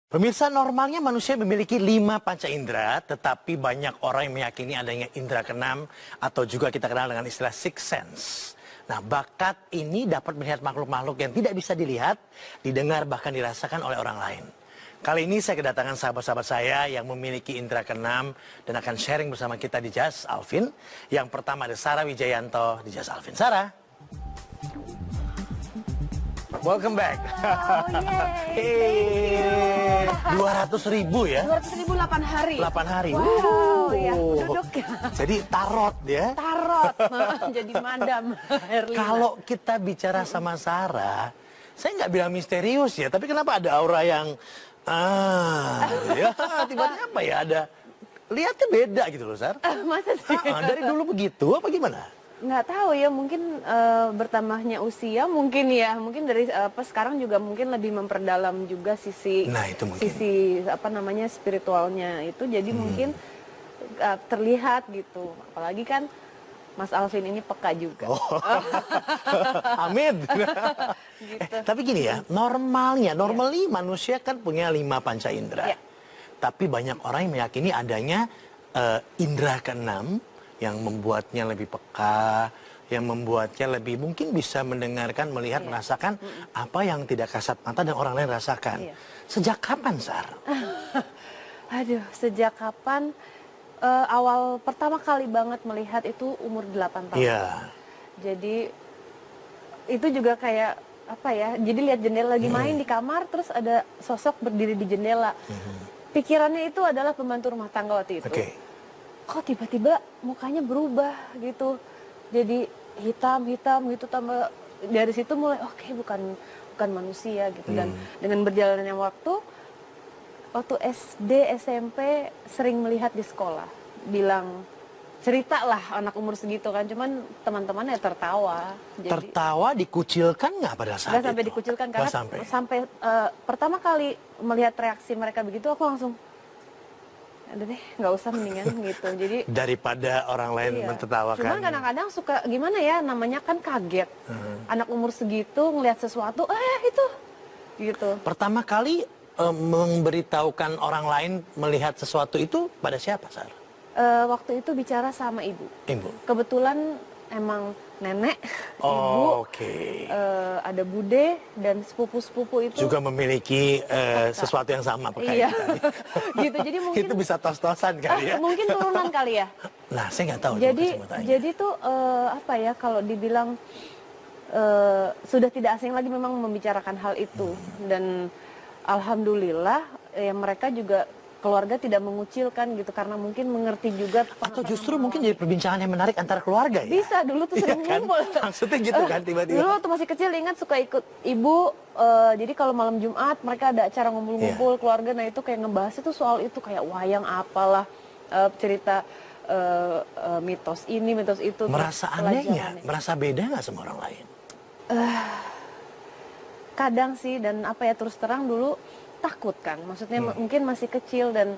Pemirsa, normalnya manusia memiliki 5 panca indera, tetapi banyak orang yang meyakini adanya indera keenam atau juga kita kenal dengan istilah sixth sense. Nah, bakat ini dapat melihat makhluk-makhluk yang tidak bisa dilihat, didengar, bahkan dirasakan oleh orang lain. Kali ini saya kedatangan sahabat-sahabat saya yang memiliki indera keenam dan akan sharing bersama kita di Jas Alvin. Yang pertama ada Sarah Wijayanto di Jas Alvin. Sarah. Welcome back. Oh, yay. 200.000 ya? 200.000 8 hari. 8 hari. Wow, ya, duduk ya. Jadi tarot ya. Tarot, jadi madam Herlina. Kalau kita bicara sama Sarah, saya nggak bilang misterius ya, tapi kenapa ada aura yang ya tiba-tiba apa ya, ada lihatnya beda gitu loh, Sar. Masa sih? Dari dulu begitu apa gimana? Nggak tahu ya, mungkin bertambahnya usia mungkin ya, mungkin dari sekarang juga mungkin lebih memperdalam juga sisi sisi apa namanya spiritualnya itu, jadi mungkin terlihat gitu, apalagi kan Mas Alvin ini peka juga. Oh. Amin. Gitu. Tapi gini ya, normally manusia kan punya 5 panca indera. Tapi banyak orang yang meyakini adanya indera keenam yang membuatnya lebih peka, yang membuatnya lebih mungkin bisa mendengarkan, melihat, merasakan apa yang tidak kasat mata dan orang lain rasakan. Sejak kapan, Sar? Aduh, sejak kapan? Awal pertama kali banget melihat itu umur 8 tahun. Iya. Jadi itu juga kayak apa ya? Jadi lihat jendela lagi main di kamar, terus ada sosok berdiri di jendela. Pikirannya itu adalah pembantu rumah tangga waktu itu. Kok tiba-tiba mukanya berubah gitu, jadi hitam gitu, tambah dari situ mulai oke, bukan manusia gitu. Dan dengan berjalannya waktu SD SMP sering melihat di sekolah, bilang cerita lah anak umur segitu kan, cuman teman-temannya tertawa. Jadi, tertawa, dikucilkan nggak pada saat itu? Nggak sampai dikucilkan, karena sampai pertama kali melihat reaksi mereka begitu, aku langsung ada deh, nggak usah, mendingan gitu. Jadi daripada orang lain mentertawakan. Cuman kadang-kadang suka gimana ya, namanya kan kaget. Anak umur segitu ngelihat sesuatu, itu gitu. Pertama kali memberitahukan orang lain melihat sesuatu itu pada siapa, Sar? Waktu itu bicara sama ibu. Ibu. Kebetulan emang nenek, ibu, ada bude dan sepupu-sepupu itu juga memiliki sesuatu yang sama iya. Gitu, jadi mungkin itu bisa tos-tosan kali ya. Mungkin turunan kali ya. Nah, saya nggak tahu. Jadi tuh apa ya, kalau dibilang sudah tidak asing lagi memang membicarakan hal itu. Dan alhamdulillah ya, mereka juga keluarga tidak mengucilkan gitu, karena mungkin mengerti juga. Atau justru mungkin jadi perbincangan yang menarik antara keluarga ya? Bisa, dulu tuh sering ngumpul. Maksudnya gitu kan, tiba-tiba. Dulu waktu masih kecil ingat suka ikut ibu, jadi kalau malam Jumat mereka ada acara ngumpul-ngumpul keluarga, nah itu kayak ngebahas itu soal itu, kayak wayang apalah, cerita mitos ini, mitos itu. Merasa aneh nggak? Merasa beda nggak sama orang lain? Kadang sih, dan apa ya, terus terang dulu takut kan, maksudnya mungkin masih kecil, dan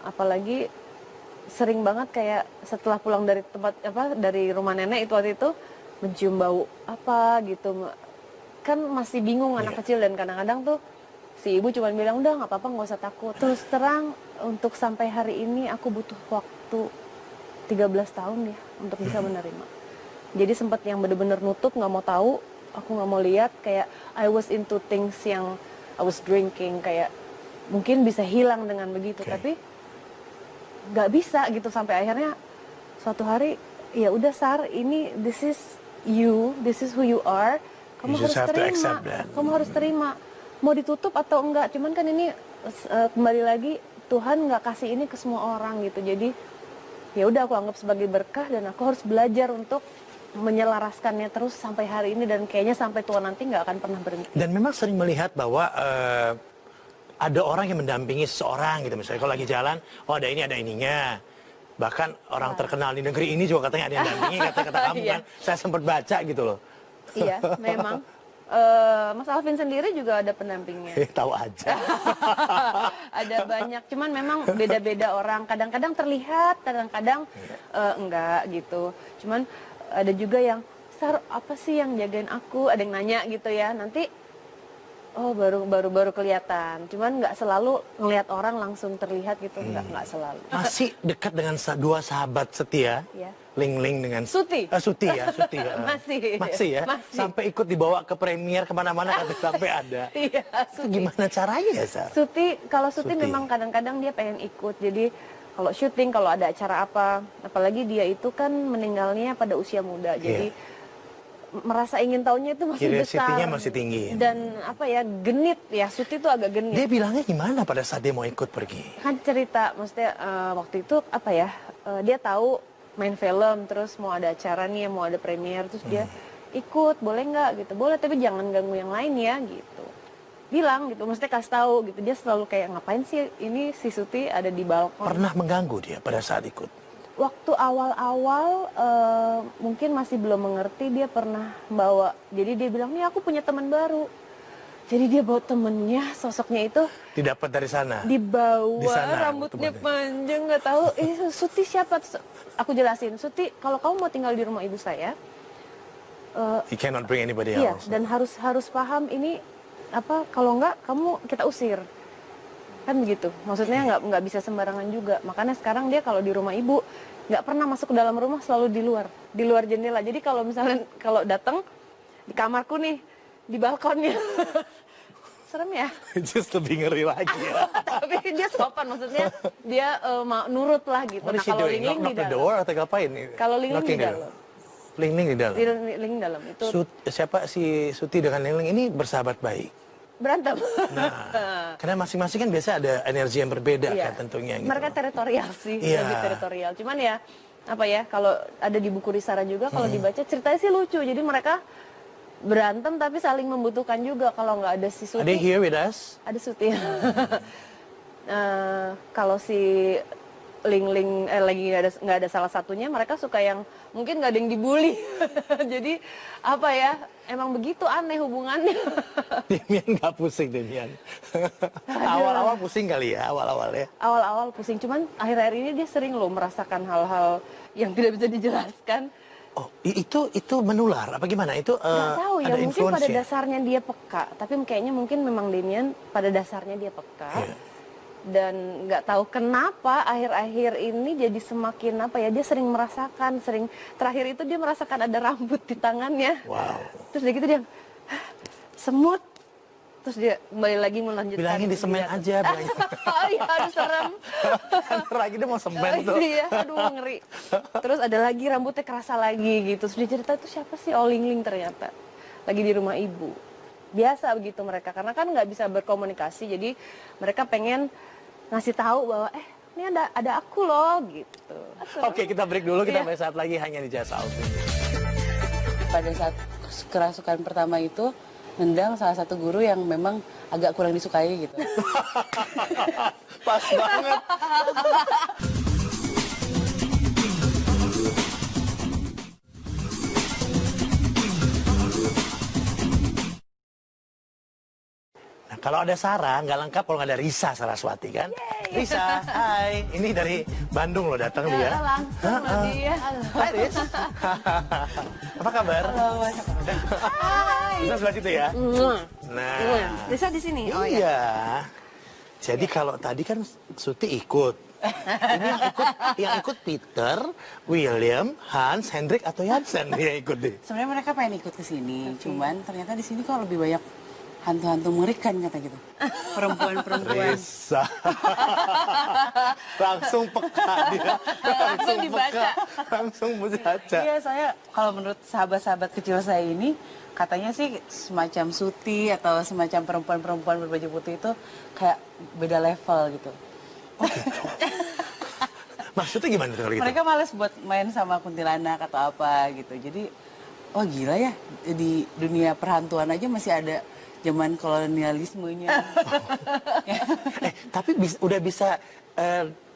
apalagi sering banget kayak setelah pulang dari dari rumah nenek itu waktu itu mencium bau apa gitu, kan masih bingung anak kecil, dan kadang-kadang tuh si ibu cuma bilang udah nggak apa-apa, nggak usah takut. Terus terang untuk sampai hari ini aku butuh waktu 13 tahun ya untuk bisa menerima. Jadi sempat yang bener-bener nutup, nggak mau tahu, aku nggak mau lihat, kayak I was into things yang I was drinking, kayak mungkin bisa hilang dengan begitu, tapi nggak bisa gitu, sampai akhirnya suatu hari ya udah, Sar, ini this is you, this is who you are, kamu harus terima, kamu harus terima, mau ditutup atau enggak. Cuman kan ini kembali lagi Tuhan nggak kasih ini ke semua orang gitu, jadi ya udah aku anggap sebagai berkah, dan aku harus belajar untuk menyelaraskannya terus sampai hari ini, dan kayaknya sampai tua nanti nggak akan pernah berhenti. Dan memang sering melihat bahwa ada orang yang mendampingi seseorang gitu, misalnya kalau lagi jalan, oh ada ini, ada ininya. Bahkan orang terkenal di negeri ini juga katanya ada yang mendampingi, kata-kata kamu kan, saya sempat baca gitu loh. Iya, memang. Mas Alvin sendiri juga ada pendampingnya. Tahu aja. Ada banyak, cuman memang beda-beda orang. Kadang-kadang terlihat, kadang-kadang enggak gitu. Cuman ada juga yang, Sar, apa sih yang jagain aku? Ada yang nanya gitu ya. Nanti Oh, baru kelihatan. Cuman nggak selalu ngelihat orang langsung terlihat gitu, nggak selalu. Masih dekat dengan dua sahabat setia, Iya. Ling Ling dengan Suti. Suti ya, Suti. Masih. Ya. Masih. Sampai ikut dibawa ke premier kemana-mana sampai ada. Iya, Itu Suti. gimana caranya ya, Sar? Kalau Suti Suti. memang kadang-kadang dia pengen ikut. Jadi kalau syuting, kalau ada acara apa, apalagi dia itu kan meninggalnya pada usia muda. Jadi merasa ingin tahunya itu masih Curiosity-nya besar masih tinggi. dan genit ya. Suti itu agak genit. Dia bilangnya gimana pada saat dia mau ikut pergi? Kan cerita, maksudnya waktu itu dia tahu main film, terus mau ada acara nih, mau ada premier, terus dia ikut, boleh nggak gitu, boleh tapi jangan ganggu yang lain ya gitu, bilang gitu, maksudnya kasih tahu gitu. Dia selalu kayak, ngapain sih ini si Suti ada di balkon. Pernah mengganggu dia pada saat ikut? Waktu awal-awal mungkin masih belum mengerti, dia pernah bawa, jadi dia bilang, nih aku punya teman baru. Jadi dia bawa temennya, sosoknya itu Didapat dari sana? dibawa, Di sana, rambutnya waktu panjang, nggak tahu. Suti siapa? Terus aku jelasin, Suti kalau kamu mau tinggal di rumah ibu saya, He cannot bring anybody iya, else. dan harus paham ini kalau nggak kita usir. Kan begitu, maksudnya nggak bisa sembarangan juga. Makanya sekarang dia kalau di rumah ibu nggak pernah masuk ke dalam rumah, selalu di luar jendela. Jadi kalau misalnya datang di kamarku nih, di balkonnya, serem ya. Just lebih ngeri lagi ya. Tapi dia sopan, maksudnya dia nurut lah gitu. What is Nah she kalau doing? Ling Ling di Knock the dalam, door atau ngapain? Kalau Ling Ling Knocking di the dalam. door. Ling Ling di dalam. Ling Ling dalam itu Siapa si Suti dengan Ling Ling ini bersahabat baik? berantem. Nah, karena masing-masing kan biasa ada energi yang berbeda Iya. kan tentunya gitu. Mereka teritorial sih, Iya. lebih teritorial. Cuman ya kalau ada di buku Risara juga, kalau dibaca ceritanya sih lucu. Jadi mereka berantem tapi saling membutuhkan juga. Kalau nggak ada si Are they Suti, here with us? ada Suti. Kalau si Ling Ling lagi nggak ada salah satunya, mereka suka yang mungkin nggak ada yang dibully. Jadi emang begitu aneh hubungannya. Demian nggak pusing Demian. Awal-awal pusing kali ya, awal-awal ya. Awal-awal pusing, cuman akhir-akhir ini dia sering loh merasakan hal-hal yang tidak bisa dijelaskan. Oh, itu menular apa gimana? Itu Nggak tahu ya, ada mungkin influence pada ya? dasarnya dia peka, tapi kayaknya mungkin memang Demian pada dasarnya dia peka. Iya. Dan nggak tahu kenapa akhir-akhir ini jadi semakin dia sering merasakan, terakhir itu dia merasakan ada rambut di tangannya. Wow. Terus dia gitu, dia semut. Terus dia kembali lagi melanjutkan. Bilangin di semen kegiatan. aja, bilangin. Oh iya, aduh serem. Lagi dia mau semen tuh. Iya, aduh ngeri. Terus ada lagi rambutnya kerasa lagi gitu. Terus dia cerita, itu siapa sih? Oh, Ling Ling ternyata. Lagi di rumah ibu. Biasa begitu mereka, karena kan nggak bisa berkomunikasi. Jadi mereka pengen ngasih tahu bahwa ini ada aku loh gitu. Oke, kita break dulu, kita Iya. balik saat lagi hanya di Jasa Outfit. Pada saat kerasukan pertama itu nendang salah satu guru yang memang agak kurang disukai gitu. Pas banget. Nah, kalau ada Sarah, nggak lengkap kalau nggak ada Risa Saraswati kan? Risa, hai. Ini dari Bandung loh datang dia. Langsung loh dia. Hai Riz. Apa kabar? Bisa sebelah situ ya? Nah. Bisa di sini. Oh ya. Iya. Jadi kalau tadi kan Suti ikut. Ini yang ikut Peter, William, Hans, Hendrik atau Jansen yang ikut deh. Sebenarnya mereka pengen ikut ke sini, cuman ternyata di sini kok lebih banyak hantu-hantu mengerikan kata gitu. Perempuan-perempuan. Risa. Langsung peka dia. Langsung dibaca. Langsung baca. Iya, saya kalau menurut sahabat-sahabat kecil saya ini katanya sih semacam Suti atau semacam perempuan-perempuan berbaju putih itu kayak beda level gitu. Maksudnya gimana tuh kalau gitu? Mereka males buat main sama kuntilanak atau apa gitu. Jadi, oh gila ya, di dunia perhantuan aja masih ada zaman kolonialismenya. Tapi udah bisa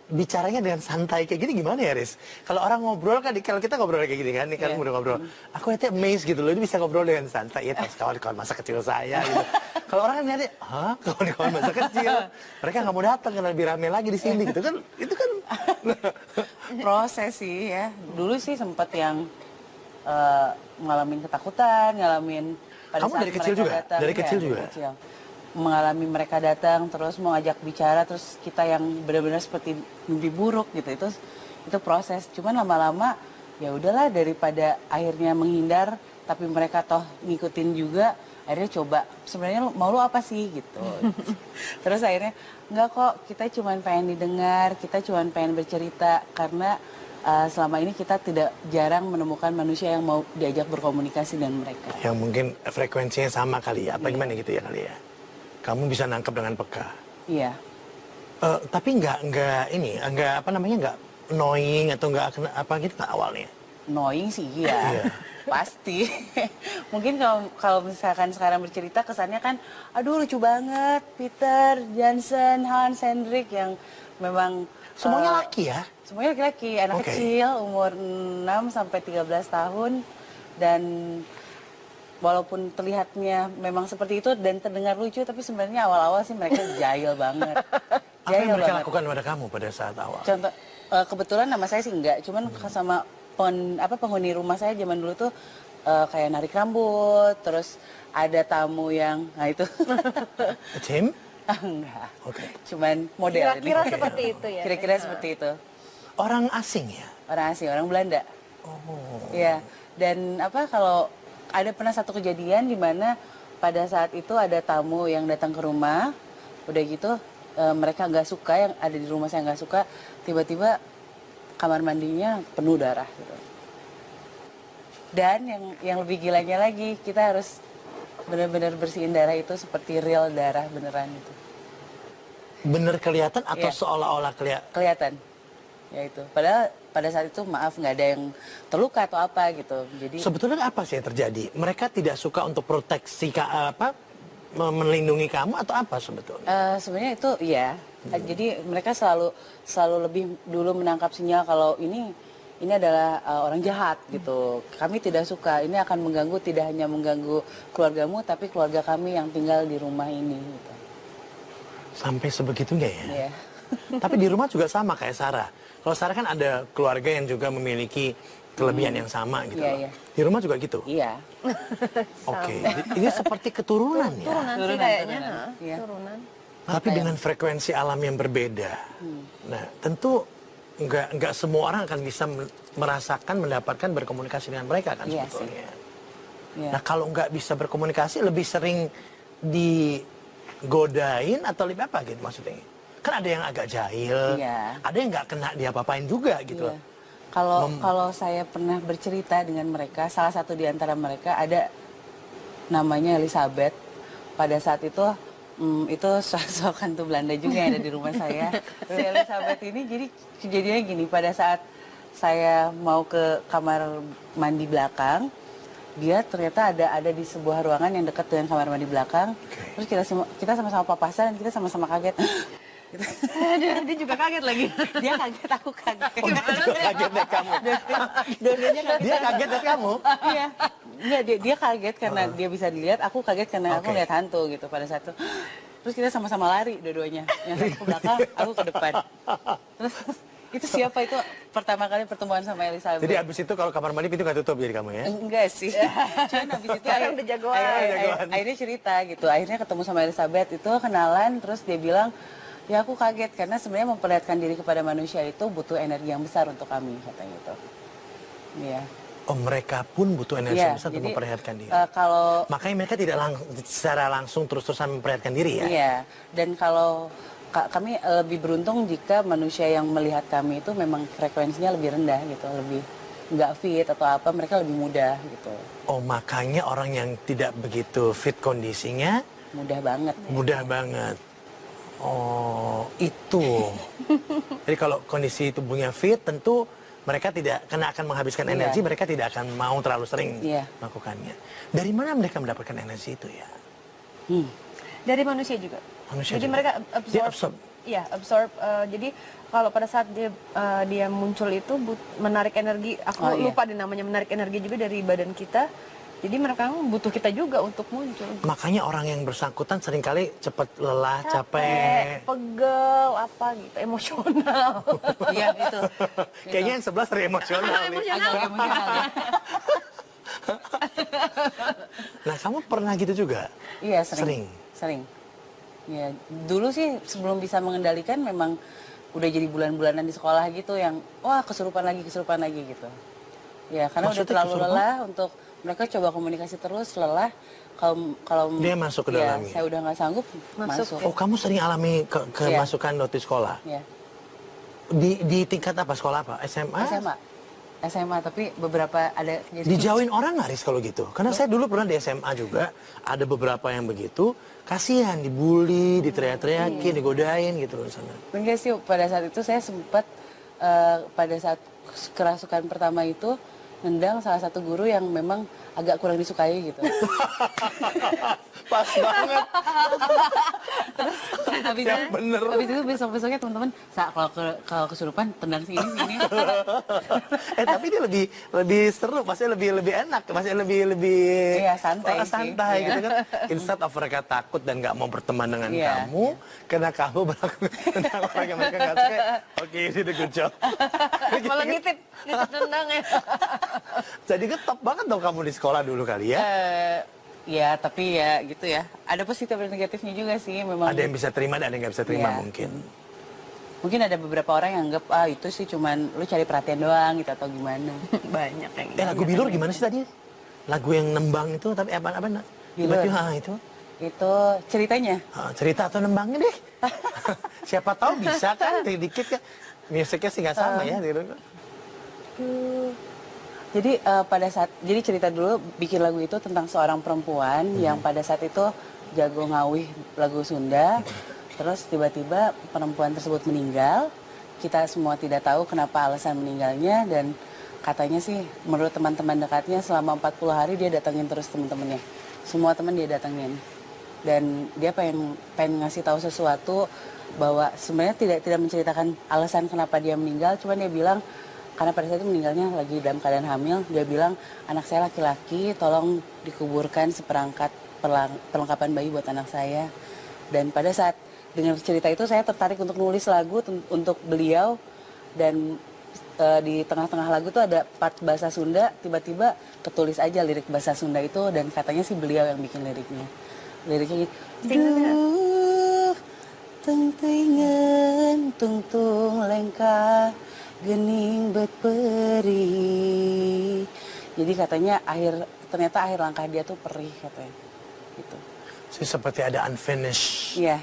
bicaranya dengan santai kayak gini gimana ya, Riz? Kalau orang ngobrol kan, kalau kita ngobrol kayak gini kan, nih kan udah ngobrol. Aku lihatnya amazed gitu loh, ini bisa ngobrol dengan santai. Ya, kawan-kawan masa kecil saya gitu. Kalau orang kan lihatnya, hah? Kawan-kawan masa kecil. Mereka nggak mau datang karena lebih rame lagi di sini gitu kan. Itu kan Proses sih ya. Dulu sih sempet yang ngalamin ketakutan, ngalamin pada Kamu saat dari kecil mereka juga? datang. Dari Iya, kecil juga? kecil. mengalami mereka datang terus mau ajak bicara, terus kita yang benar-benar seperti mimpi buruk gitu, itu proses. Cuman lama-lama ya udahlah, daripada akhirnya menghindar tapi mereka toh ngikutin juga, akhirnya coba sebenarnya mau lu apa sih gitu. Terus akhirnya enggak kok, kita cuman pengen didengar, kita cuman pengen bercerita, karena selama ini kita tidak jarang menemukan manusia yang mau diajak berkomunikasi dengan mereka. Yang mungkin frekuensinya sama kali ya, apa gimana gitu ya kali ya. Kamu bisa nangkep dengan peka. Iya. Tapi nggak apa namanya, nggak annoying atau nggak apa gitu nggak awalnya? Annoying sih iya. Pasti. Mungkin kalau misalkan sekarang bercerita kesannya kan, aduh lucu banget, Peter, Johnson, Hans, Hendrik, yang memang Semuanya laki ya? Semuanya laki-laki, anak kecil umur 6 sampai 13 tahun, dan walaupun terlihatnya memang seperti itu dan terdengar lucu, tapi sebenarnya awal-awal sih mereka jahil banget. Apa yang mereka lakukan pada kamu pada saat awal? Contoh, kebetulan nama saya sih enggak, cuman sama penghuni rumah saya zaman dulu tuh kayak narik rambut, terus ada tamu yang, nah itu. Tim? Enggak. Oke. Cuman model ini. Kira-kira seperti itu ya. Kira-kira seperti itu. Orang asing ya? Orang asing, orang Belanda. Oh. Iya. Dan kalau ada pernah satu kejadian di mana pada saat itu ada tamu yang datang ke rumah, udah gitu mereka nggak suka, yang ada di rumah saya nggak suka, tiba-tiba kamar mandinya penuh darah gitu. Dan yang lebih gilanya lagi, kita harus benar-benar bersihin darah itu seperti real darah beneran itu. Bener kelihatan atau Iya. seolah-olah Kelihatan. Ya itu. Padahal pada saat itu maaf nggak ada yang terluka atau apa gitu. Jadi sebetulnya apa sih yang terjadi? Mereka tidak suka untuk proteksi melindungi kamu atau apa sebetulnya? sebenarnya itu ya. Jadi mereka selalu lebih dulu menangkap sinyal kalau ini adalah orang jahat gitu. Kami tidak suka, ini akan mengganggu, tidak hanya mengganggu keluargamu, tapi keluarga kami yang tinggal di rumah ini. Gitu. Sampai sebegitunya ya? Iya. Tapi di rumah juga sama kayak Sarah. Kalau Sarah kan ada keluarga yang juga memiliki kelebihan yang sama gitu Iya, loh. iya. Di rumah juga gitu? Iya. Oke. Ini seperti keturunan ya? Turunan sih Turunan, kayaknya. turunan. Iya. Turunan. Tapi dengan frekuensi alam yang berbeda. Nah, tentu nggak semua orang akan bisa merasakan, mendapatkan berkomunikasi dengan mereka kan Iya sebetulnya. Iya. Nah, kalau nggak bisa berkomunikasi, lebih sering digodain atau lebih apa gitu maksudnya? Kan ada yang agak jahil, Iya. ada yang nggak kena diapa-apain juga gitu. Iya. Kalau saya pernah bercerita dengan mereka, salah satu di antara mereka ada namanya Elizabeth. Pada saat itu sosok hantu Belanda juga yang ada di rumah saya. Si Elizabeth ini, jadi kejadiannya gini, pada saat saya mau ke kamar mandi belakang, dia ternyata ada di sebuah ruangan yang dekat dengan kamar mandi belakang. Terus kita sama-sama papasan dan kita sama-sama kaget. Gitu. Dia juga kaget lagi. Dia kaget, aku kaget. Oh, dia juga kaget deh kamu. Dua-duanya kaget. Dia kaget deh kamu. Iya. Enggak, dia kaget karena dia bisa dilihat, aku kaget karena aku lihat hantu gitu pada saat itu. Terus kita sama-sama lari dua-duanya. Yang satu ke belakang, aku ke depan. Terus itu siapa itu pertama kali pertemuan sama Elizabeth. Jadi abis itu kalau kamar mandi pintu nggak tutup jadi kamu ya? Enggak sih. Cuman abis itu Sekarang udah jagoan. akhirnya cerita gitu. Akhirnya ketemu sama Elizabeth itu, kenalan, terus dia bilang, ya aku kaget karena sebenarnya memperlihatkan diri kepada manusia itu butuh energi yang besar untuk kami, katanya gitu. Iya. Oh, mereka pun butuh energi yang besar untuk memperlihatkan diri. Makanya mereka tidak secara langsung terus-terusan memperlihatkan diri ya? Iya. Dan kalau kami lebih beruntung jika manusia yang melihat kami itu memang frekuensinya lebih rendah gitu, lebih nggak fit atau apa, mereka lebih mudah gitu. Oh, makanya orang yang tidak begitu fit kondisinya Mudah banget. mudah banget. Oh, itu. Jadi kalau kondisi tubuhnya fit, tentu mereka tidak akan menghabiskan energi, mereka tidak akan mau terlalu sering melakukannya. Dari mana mereka mendapatkan energi itu ya? Dari manusia juga. Jadi juga. mereka Dia absorb. Iya, absorb. Jadi kalau pada saat dia muncul itu menarik energi. Aku lupa deh namanya, menarik energi juga dari badan kita. Jadi mereka butuh kita juga untuk muncul. Makanya orang yang bersangkutan seringkali cepat lelah, capek, pegel, apa gitu, emosional. Iya itu. Kayaknya yang sebelah sering emosional. Agak emosional ya. Nah, kamu pernah gitu juga? Iya, sering. Ya, dulu sih sebelum bisa mengendalikan memang udah jadi bulan-bulanan di sekolah gitu yang wah kesurupan lagi gitu. Ya, karena udah Maksudnya terlalu kesurupan? lelah untuk mereka coba komunikasi terus, lelah. Kalau kalau Dia masuk ke ya, dalamnya? saya udah nggak sanggup masuk. Oh, kamu sering alami Iya. kemasukan waktu sekolah? Ya, Di tingkat apa? Sekolah apa? SMA? SMA, tapi beberapa ada Dijauhin orang nggak, Riz, kalau gitu? Karena saya dulu pernah di SMA juga, ada beberapa yang begitu, kasihan, dibully, diteriak-teriakin, digodain gitu loh sana. Enggak sih, pada saat itu saya sempat pada saat kerasukan pertama itu nendang salah satu guru yang memang agak kurang disukai gitu. Pas banget. Habis Yang bener. Habis itu besok-besoknya teman-teman, kalau kesurupan tendang sini. Tapi dia lebih seru, maksudnya lebih enak, maksudnya lebih Iya, santai sih. santai Iya. gitu kan. Instead of mereka takut dan nggak mau berteman dengan Iya, kamu, karena kamu berlaku tentang orang yang mereka nggak suka. Oke, ini udah good job. Malah nitip tendang ya. Jadi ketop banget dong kamu di sekolah dulu kali ya. Ya, tapi ya gitu ya. Ada positif dan negatifnya juga sih memang. Ada yang bisa terima dan ada yang nggak bisa terima Iya. mungkin. Mungkin ada beberapa orang yang anggap itu sih cuman lu cari perhatian doang gitu atau gimana. Banyak yang Lagu Bilur gimana sih tadi? Lagu yang nembang itu tapi apa nak? Bilur. Itu. Itu ceritanya. Cerita atau nembangnya deh. Siapa tahu bisa kan dikit kan. Musiknya sih nggak sama ya. Gitu. Jadi jadi cerita dulu bikin lagu itu tentang seorang perempuan yang pada saat itu jago ngawih lagu Sunda. Terus tiba-tiba perempuan tersebut meninggal. Kita semua tidak tahu kenapa alasan meninggalnya dan katanya sih menurut teman-teman dekatnya selama 40 hari dia datangin terus teman-temannya. Semua teman dia datangin. Dan dia pengen ngasih tahu sesuatu bahwa sebenarnya tidak menceritakan alasan kenapa dia meninggal, cuma dia bilang karena pada saat itu meninggalnya lagi dalam keadaan hamil, dia bilang anak saya laki-laki, tolong dikuburkan seperangkat perlengkapan bayi buat anak saya. Dan pada saat dengan cerita itu saya tertarik untuk nulis lagu untuk beliau dan di tengah-tengah lagu tuh ada part bahasa Sunda, tiba-tiba ketulis aja lirik bahasa Sunda itu dan katanya sih beliau yang bikin liriknya. Liriknya gitu. Duh, tengtingan tungtung lengkah gening berperi. Jadi katanya ternyata akhir langkah dia tuh perih katanya. Gitu. Jadi seperti ada unfinished Iya.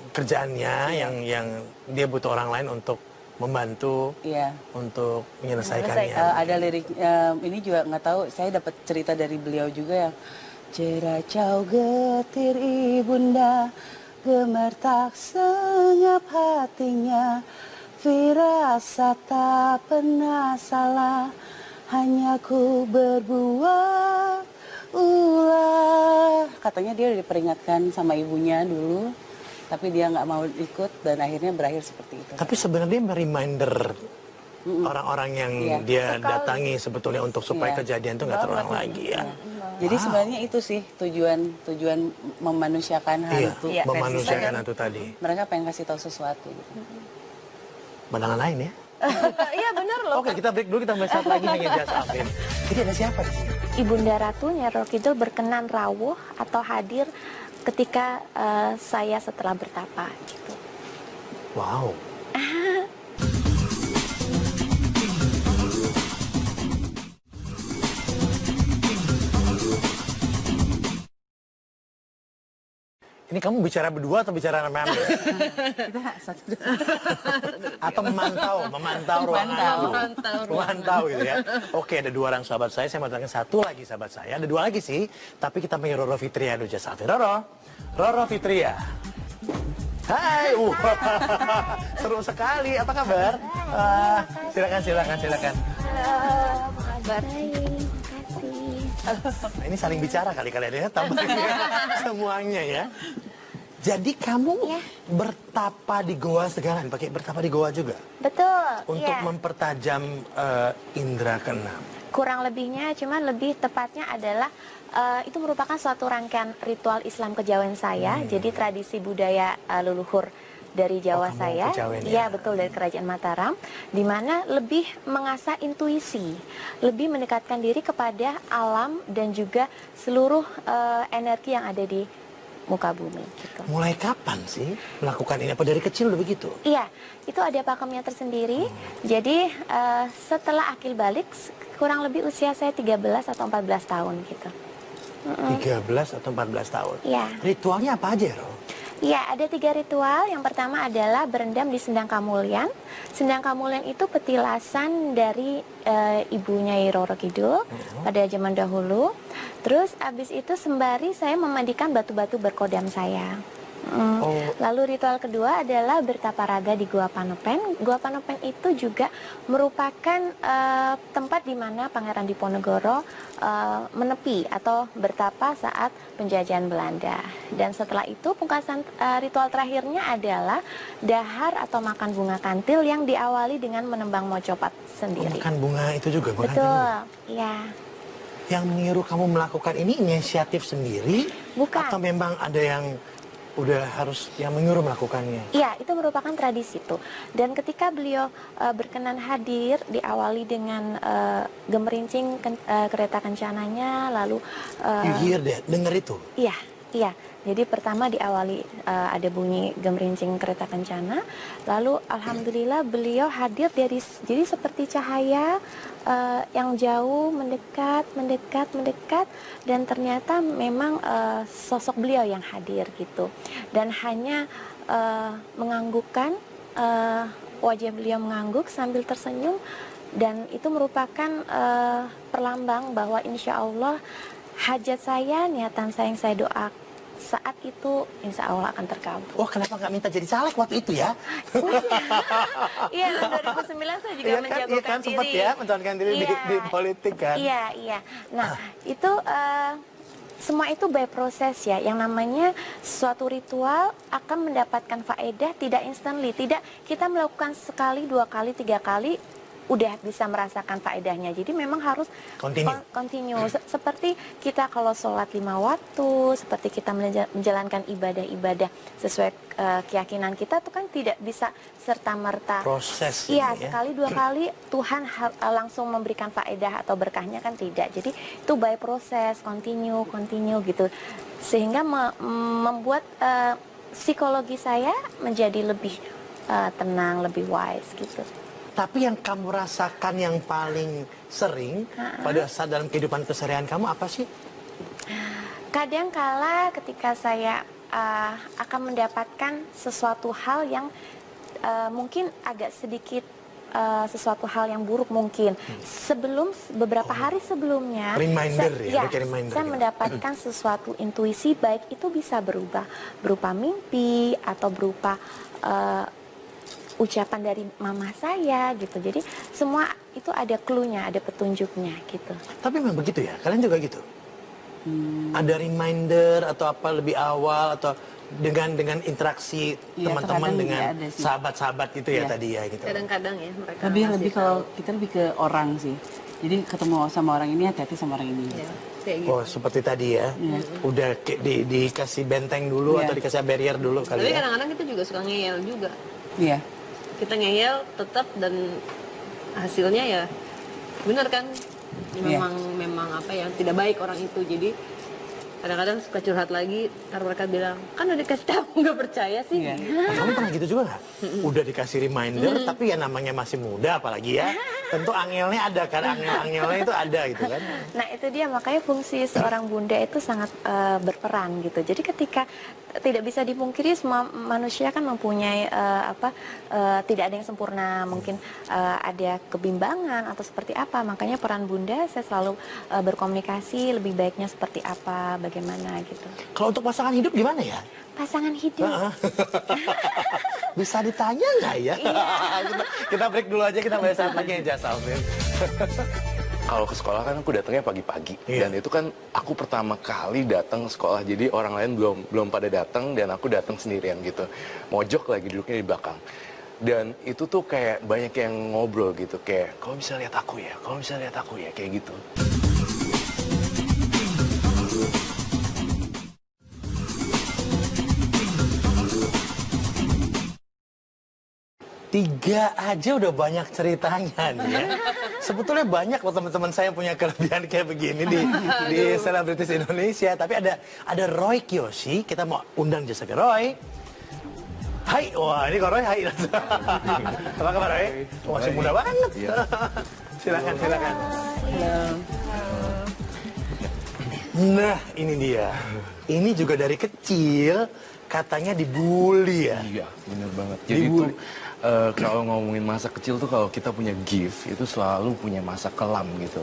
kerjaannya Iya. yang dia butuh orang lain untuk membantu Iya. untuk menyelesaikannya. Ada lirik ini juga nggak tahu. Saya dapat cerita dari beliau juga yang ceracau getir ibunda gemertak senyap hatinya. Firasat tak pernah salah, hanya ku berbuat ulah. Katanya dia udah diperingatkan sama ibunya dulu, tapi dia nggak mau ikut dan akhirnya berakhir seperti itu. Tapi sebenarnya reminder orang-orang yang dia datangi sebetulnya untuk supaya kejadian itu nggak terulang lagi ya. Jadi sebenarnya itu sih tujuan memanusiakan hantu. Iya, memanusiakan hantu tadi. Mereka pengen kasih tahu sesuatu gitu. Pandangan lain ya. Iya benar loh. Oke, kita break dulu, kita mulai saat lagi hanya Jas Afin. Jadi ada siapa di sini? Ibunda Ratu Nyai Roro Kidul berkenan rawuh atau hadir ketika saya setelah bertapa gitu. Wow. Ini kamu bicara berdua atau bicara rame-rame? Kita satu. Atau memantau ruangan. Memantau gitu ya. Oke, ada dua orang sahabat saya mau tanya satu lagi sahabat saya. Ada dua lagi sih, tapi kita panggil Roro Fitria dulu Jas Afin. Roro Fitria. Hai, seru sekali. Apa kabar? Silakan. Halo, apa kabar? Baik, makasih. Nah, ini saling bicara kali kalian ya, tampaknya semuanya ya. Jadi kamu bertapa di Goa Segaran, pakai bertapa di Goa juga? Betul, Untuk iya. mempertajam indera keenam. Kurang lebihnya, cuman lebih tepatnya adalah itu merupakan suatu rangkaian ritual Islam kejawen saya. Jadi tradisi budaya leluhur dari Jawa kamu saya. kejawen ya? Iya, betul, dari Kerajaan Mataram, di mana lebih mengasah intuisi, lebih mendekatkan diri kepada alam dan juga seluruh energi yang ada di muka bumi gitu. Mulai kapan sih melakukan ini? Apa dari kecil udah begitu? Iya, itu ada pakemnya tersendiri. Jadi setelah akil balik kurang lebih usia saya 13 atau 14 tahun gitu. 13 atau 14 tahun. Iya. Ritualnya apa aja, Ro? Iya, ada 3 ritual. Yang pertama adalah berendam di Sendang Kamulyan. Sendang Kamulyan itu petilasan dari ibunya Nyi Roro Kidul pada zaman dahulu. Terus abis itu sembari saya memandikan batu-batu berkodam saya. Lalu ritual kedua adalah bertaparaga di Gua Panopen. Gua Panopen itu juga merupakan tempat di mana Pangeran Diponegoro menepi atau bertapa saat penjajahan Belanda. Dan setelah itu pungkasan ritual terakhirnya adalah dahar atau makan bunga kantil yang diawali dengan menembang mocopat sendiri. Makan bunga itu juga, bukan? Betul, iya. Yang menyuruh kamu melakukan ini inisiatif sendiri? Bukan. Atau memang ada yang udah harus yang menyuruh melakukannya? Iya, itu merupakan tradisi tuh. Dan ketika beliau berkenan hadir, diawali dengan gemerincing kereta kencananya, lalu You hear that? Dengar itu? iya, iya. Jadi pertama diawali ada bunyi gemerincing kereta kencana, lalu alhamdulillah beliau hadir jadi seperti cahaya yang jauh mendekat, dan ternyata memang sosok beliau yang hadir gitu. Dan hanya menganggukkan, wajah beliau mengangguk sambil tersenyum, dan itu merupakan perlambang bahwa insya Allah hajat saya, niatan saya yang saya doakan saat itu insya Allah akan terkabul. Wah, kenapa nggak minta jadi caleg waktu itu ya? Iya, 2009 saya juga menjagokan iya kan, diri. sempat ya mencalonkan diri di politik kan? Iya, iya. Nah, itu semua itu by proses ya. Yang namanya suatu ritual akan mendapatkan faedah tidak instantly. Tidak kita melakukan sekali, 2 kali, 3 kali udah bisa merasakan faedahnya. Jadi memang harus continue. Seperti kita kalau sholat 5 waktu, seperti kita menjalankan ibadah-ibadah sesuai keyakinan kita tuh kan tidak bisa serta-merta. Proses. Iya, ya? sekali 2 kali Tuhan langsung memberikan faedah atau berkahnya kan tidak. Jadi itu by proses, continue gitu. Sehingga membuat psikologi saya menjadi lebih tenang, lebih wise gitu. Tapi yang kamu rasakan yang paling sering pada saat dalam kehidupan keseharian kamu apa sih? Kadang kala ketika saya akan mendapatkan sesuatu hal yang mungkin agak sedikit sesuatu hal yang buruk mungkin. Beberapa hari sebelumnya Reminder saya reminder. Mendapatkan sesuatu intuisi, baik itu bisa berubah berupa mimpi atau berupa ucapan dari mama saya gitu. Jadi semua itu ada clue-nya, ada petunjuknya gitu. Tapi memang begitu ya? Kalian juga gitu? Ada reminder atau apa lebih awal atau dengan interaksi teman-teman dengan sahabat-sahabat gitu ya tadi ya gitu. Kadang-kadang ya mereka lebih kalau kita lebih ke orang sih. Jadi ketemu sama orang ini, hati-hati sama orang ini. Ya, kayak gitu. Oh, seperti tadi ya. Udah dikasih benteng dulu atau dikasih barrier dulu kali Tapi ya. kadang-kadang kita juga suka ngeyel juga. Iya. Kita ngeyel tetap dan hasilnya ya benar kan, memang apa ya, tidak baik orang itu. Jadi kadang-kadang suka curhat lagi, ntar mereka bilang kan udah dikasih tahu, nggak percaya sih. Nah, kamu pernah gitu juga nggak? Udah dikasih reminder tapi ya namanya masih muda apalagi ya, tentu angelnya ada kan, angelnya itu ada gitu kan. Nah itu dia, makanya fungsi seorang bunda itu sangat berperan gitu. Jadi ketika tidak bisa dipungkiri semua manusia kan mempunyai tidak ada yang sempurna, mungkin ada kebimbangan atau seperti apa. Makanya peran bunda saya selalu berkomunikasi lebih baiknya seperti apa, bagaimana gitu. Kalau untuk pasangan hidup gimana ya? Pasangan hidup. Bisa ditanya nggak ya? kita break dulu aja, kita bahas saat lagi aja, Salvin. Kalau ke sekolah kan aku datangnya pagi-pagi, dan itu kan aku pertama kali datang ke sekolah, jadi orang lain belum pada datang dan aku datang sendirian gitu, mojok lagi duduknya di belakang. Dan itu tuh kayak banyak yang ngobrol gitu, kayak kalau bisa lihat aku ya, kalau bisa lihat aku ya, kayak gitu. 3 aja udah banyak ceritanya nih ya. Sebetulnya banyak loh teman-teman saya yang punya kelebihan kayak begini di selebritis Indonesia. Tapi ada Roy Kiyoshi, kita mau undang jasa ke Roy. Hai, wah ini kok Roy, hai. Apa kabar Roy? Wah, masih muda banget. Silakan. Nah, ini dia. Ini juga dari kecil katanya dibully ya. Iya, bener banget. Jadi tuh kalau ngomongin masa kecil tuh kalau kita punya gift itu selalu punya masa kelam gitu.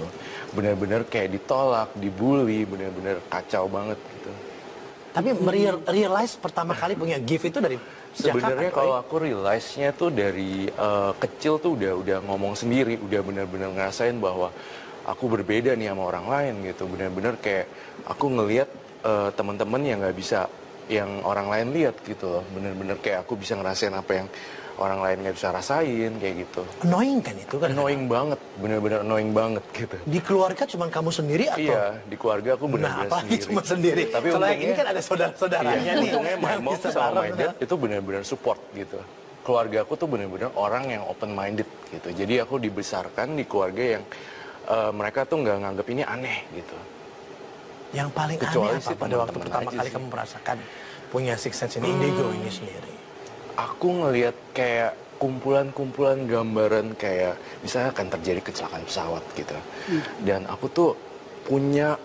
Bener-bener kayak ditolak, dibully, bener-bener kacau banget gitu. Tapi realize pertama kali punya gift itu dari sejak Sebenarnya kapan, kalau Roy? aku realize-nya tuh dari kecil tuh udah ngomong sendiri, udah bener-bener ngerasain bahwa aku berbeda nih sama orang lain gitu. Bener-bener kayak aku ngelihat teman-teman yang nggak bisa, yang orang lain lihat gitu loh. Bener-bener kayak aku bisa ngerasain apa yang orang lain nggak bisa rasain kayak gitu. Annoying kan itu kan? Annoying banget, bener-bener annoying banget gitu. Di keluarga cuma kamu sendiri atau? Iya, di keluarga aku Nah, bener-bener apalagi sendiri. cuma sendiri. Tapi kalau yang untungnya- ini kan ada saudara-saudaranya Iya, nih. untungnya my yang mom bisa sama my bareng. dad itu benar-benar support gitu. Keluarga aku tuh benar-benar orang yang open minded gitu. Jadi aku dibesarkan di keluarga yang mereka tuh nggak nganggap ini aneh gitu. Yang paling Kecuali aneh apa sih pada waktu teman-teman pertama aja kali sih. kamu merasakan punya Six Sense ini, Indigo ini sendiri? Aku ngelihat kayak kumpulan-kumpulan gambaran kayak misalnya akan terjadi kecelakaan pesawat gitu. Dan aku tuh punya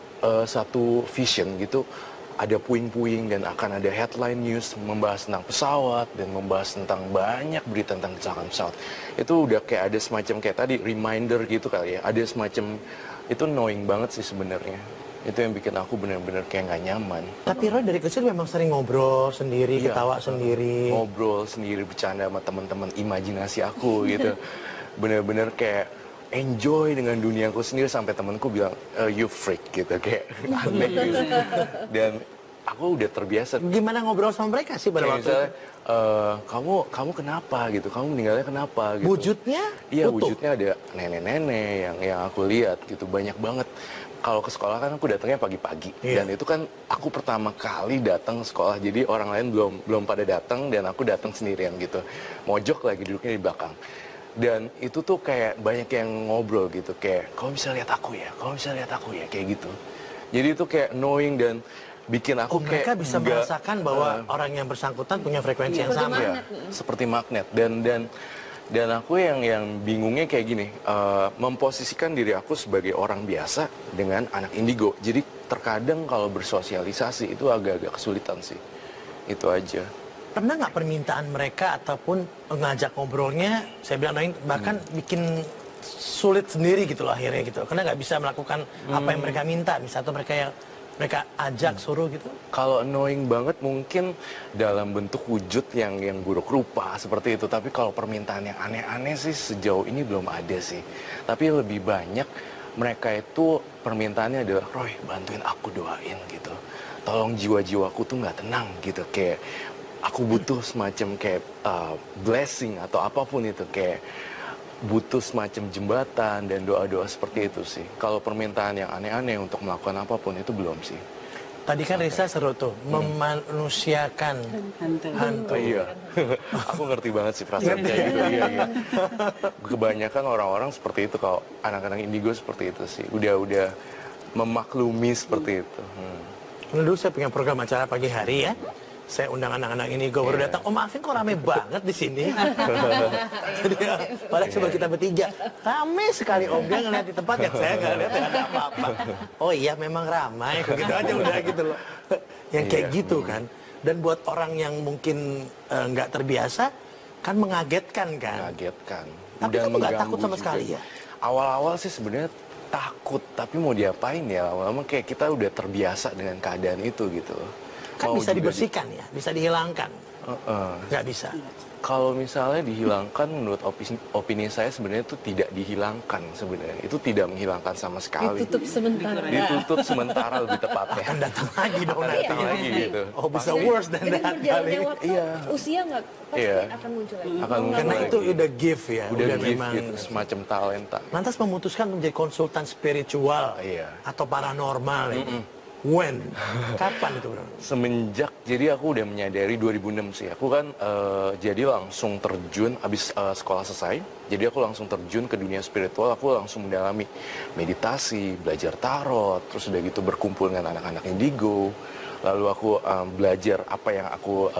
satu vision gitu. Ada puing-puing dan akan ada headline news membahas tentang pesawat dan membahas tentang banyak berita tentang kecelakaan pesawat. Itu udah kayak ada semacam kayak tadi reminder gitu kali ya. Ada semacam itu annoying banget sih sebenarnya. Itu yang bikin aku benar-benar kayak nggak nyaman. Tapi Roy dari kecil memang sering ngobrol sendiri, Iya. ketawa sendiri. Ngobrol sendiri, bercanda sama teman-teman imajinasi aku gitu. Bener-bener kayak enjoy dengan dunia aku sendiri sampai temanku bilang you freak gitu kayak aneh gitu. Dan aku udah terbiasa. Gimana ngobrol sama mereka sih pada Kayak waktu misalnya itu? kamu kenapa gitu? Kamu meninggalnya kenapa gitu? Wujudnya Iya, utuh. wujudnya ada nenek-nenek yang aku lihat gitu, banyak banget. Kalau ke sekolah kan aku datangnya pagi-pagi. Iya. Dan itu kan aku pertama kali datang sekolah. Jadi orang lain belum pada datang dan aku datang sendirian gitu. Mojok lagi duduknya di belakang. Dan itu tuh kayak banyak yang ngobrol gitu, kayak kamu bisa lihat aku ya, kamu bisa lihat aku ya, kayak gitu. Jadi itu kayak annoying dan bikin aku mereka kayak bisa nggak, merasakan bahwa orang yang bersangkutan punya frekuensi yang sama. ya, seperti magnet. Dan aku yang bingungnya kayak gini, memposisikan diri aku sebagai orang biasa dengan anak indigo. Jadi terkadang kalau bersosialisasi itu agak-agak kesulitan sih. Itu aja. Pernah nggak permintaan mereka ataupun ngajak ngobrolnya, saya bilang annoying, bahkan bikin sulit sendiri gitu loh akhirnya gitu. Karena nggak bisa melakukan apa yang mereka minta, misalnya atau mereka ajak suruh gitu. Kalau annoying banget mungkin dalam bentuk wujud yang buruk rupa seperti itu. Tapi kalau permintaan yang aneh-aneh sih sejauh ini belum ada sih. Tapi lebih banyak mereka itu permintaannya adalah, Roy bantuin aku doain gitu. Tolong jiwa-jiwaku tuh nggak tenang gitu. Kayak aku butuh semacam kayak blessing atau apapun itu. Kayak butuh semacam jembatan dan doa-doa seperti itu sih. Kalau permintaan yang aneh-aneh untuk melakukan apapun itu belum sih. Tadi kan Risa seru tuh, memanusiakan hantu. Iya, aku ngerti banget sih perasaan kayak gitu. Iya, iya. Kebanyakan orang-orang seperti itu, kalau anak-anak indigo seperti itu sih. Udah memaklumi seperti itu. Dulu saya punya program acara pagi hari ya. Saya undang anak-anak ini, gue baru datang. Oh maafin kok rame banget di sini. Jadi padahal coba kita bertiga, rame sekali Om, dia ngeliat di tempat yang saya nggak lihat, nggak ada apa-apa. Oh iya memang ramai, begitu aja udah gitu loh. Yang kayak Iya. gitu kan. Dan buat orang yang mungkin nggak terbiasa, kan mengagetkan kan. Mengagetkan. Tapi kamu nggak mengganggu takut sama juga. sekali ya? Awal-awal sih sebenarnya takut, tapi mau diapain ya? Lama-lama kayak kita udah terbiasa dengan keadaan itu gitu. Kan Mau bisa juga dibersihkan ya, bisa dihilangkan. Nggak bisa. Kalau misalnya dihilangkan, menurut opini saya sebenarnya itu tidak dihilangkan sebenarnya. Itu tidak menghilangkan sama sekali. Ditutup sementara. Ditutup sementara lebih tepatnya. Akan datang lagi dong nanti. Datang lagi gitu. Oh bisa worse than Dengan that berjalannya kali. waktu, Iya. usia nggak pasti Iya. akan muncul lagi. Akan muncul Karena lagi. itu udah gift ya, Udah gift memang. gitu, semacam talenta. Lantas memutuskan menjadi konsultan spiritual Iya. atau paranormal ini. When? Kapan itu bro? Semenjak, jadi aku udah menyadari 2006 sih. Aku kan jadi langsung terjun, abis sekolah selesai. Jadi aku langsung terjun ke dunia spiritual, aku langsung mendalami meditasi, belajar tarot, terus udah gitu berkumpul dengan anak-anak indigo. Lalu aku belajar apa yang aku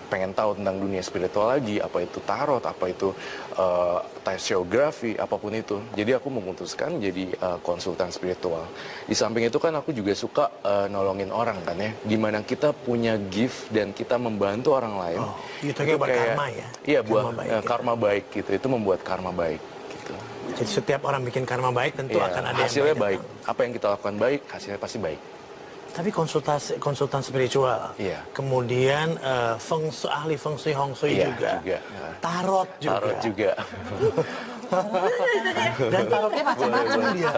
pengen tahu tentang dunia spiritual lagi, apa itu tarot, apa itu tasyografi, apapun itu. Jadi aku memutuskan jadi konsultan spiritual. Di samping itu kan aku juga suka nolongin orang kan ya. Dimana kita punya gift dan kita membantu orang lain. Oh, itu kayak buat karma ya? Iya, buat baik, karma baik gitu. Itu membuat karma baik gitu. Jadi setiap orang bikin karma baik tentu Iya, akan ada hasilnya yang baik. Apa yang kita lakukan baik, hasilnya pasti baik. Tapi konsultan spiritual, Iya. kemudian ahli feng shui, hong shui Iya, juga. juga. Tarot juga. Tarot juga. Dan tarotnya macam-macam dia.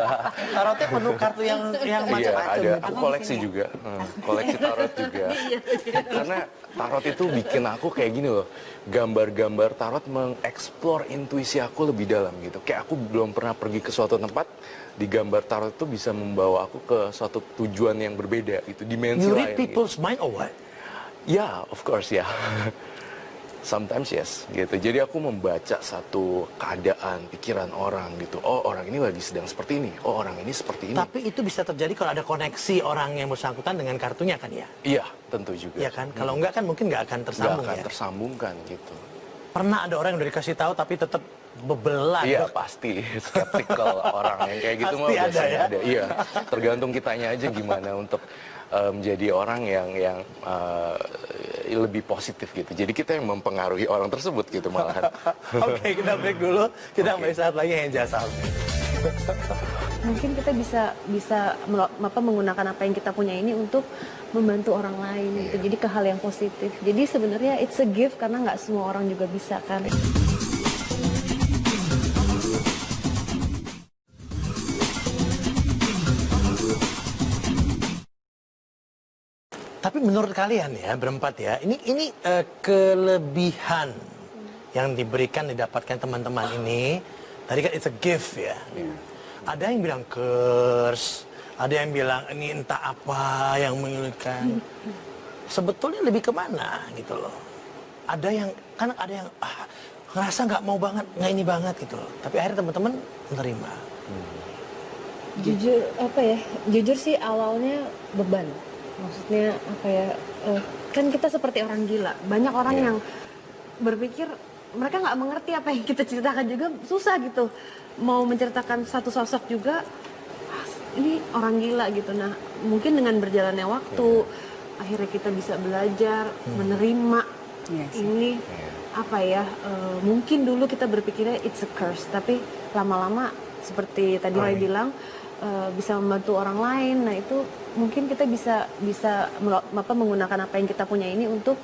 Tarotnya penuh kartu yang Iya, macam-macam. ada. Aku koleksi juga. Koleksi tarot juga. Karena tarot itu bikin aku kayak gini loh. Gambar-gambar tarot mengeksplor intuisi aku lebih dalam gitu. Kayak aku belum pernah pergi ke suatu tempat, di gambar tarot itu bisa membawa aku ke suatu tujuan yang berbeda gitu, dimensi You lain. read people's mind or what? Ya, of course ya. Sometimes yes, gitu. Jadi aku membaca satu keadaan, pikiran orang gitu. Oh, orang ini lagi sedang seperti ini. Oh, orang ini seperti ini. Tapi itu bisa terjadi kalau ada koneksi orang yang bersangkutan dengan kartunya kan ya? Iya, tentu juga. Iya kan? Kalau enggak kan mungkin nggak akan tersambung Nggak akan ya? tersambungkan gitu. Pernah ada orang yang udah dikasih tahu tapi tetap bebelan. Iya, pasti skeptical orang yang kayak gitu. Pasti mah ada biasanya ya? ada. Iya, tergantung kitanya aja gimana untuk menjadi orang yang lebih positif gitu. Jadi kita yang mempengaruhi orang tersebut gitu malahan. Oke, kita break dulu. Kita kembali saat lagi yang jasa. Mungkin kita bisa menggunakan apa yang kita punya ini untuk membantu orang lain gitu. Jadi ke hal yang positif. Jadi sebenarnya it's a gift karena nggak semua orang juga bisa kan. Tapi menurut kalian ya berempat ya, ini kelebihan yang didapatkan teman-teman ini. Tadi kan it's a gift ya. Ada yang bilang curse, ada yang bilang ini entah apa yang menyulitkan. Sebetulnya lebih kemana gitu loh. Ada yang ngerasa nggak mau banget, nggak ini banget gitu loh. Tapi akhirnya teman-teman menerima. Jujur sih awalnya beban. Maksudnya kan kita seperti orang gila. Banyak orang yang berpikir mereka nggak mengerti apa yang kita ceritakan juga susah gitu. Mau menceritakan satu sosok juga, ini orang gila gitu. Nah, mungkin dengan berjalannya waktu, akhirnya kita bisa belajar, menerima ini mungkin dulu kita berpikirnya it's a curse, tapi lama-lama seperti tadi Roy bilang, bisa membantu orang lain. Nah itu mungkin kita bisa menggunakan apa yang kita punya ini untuk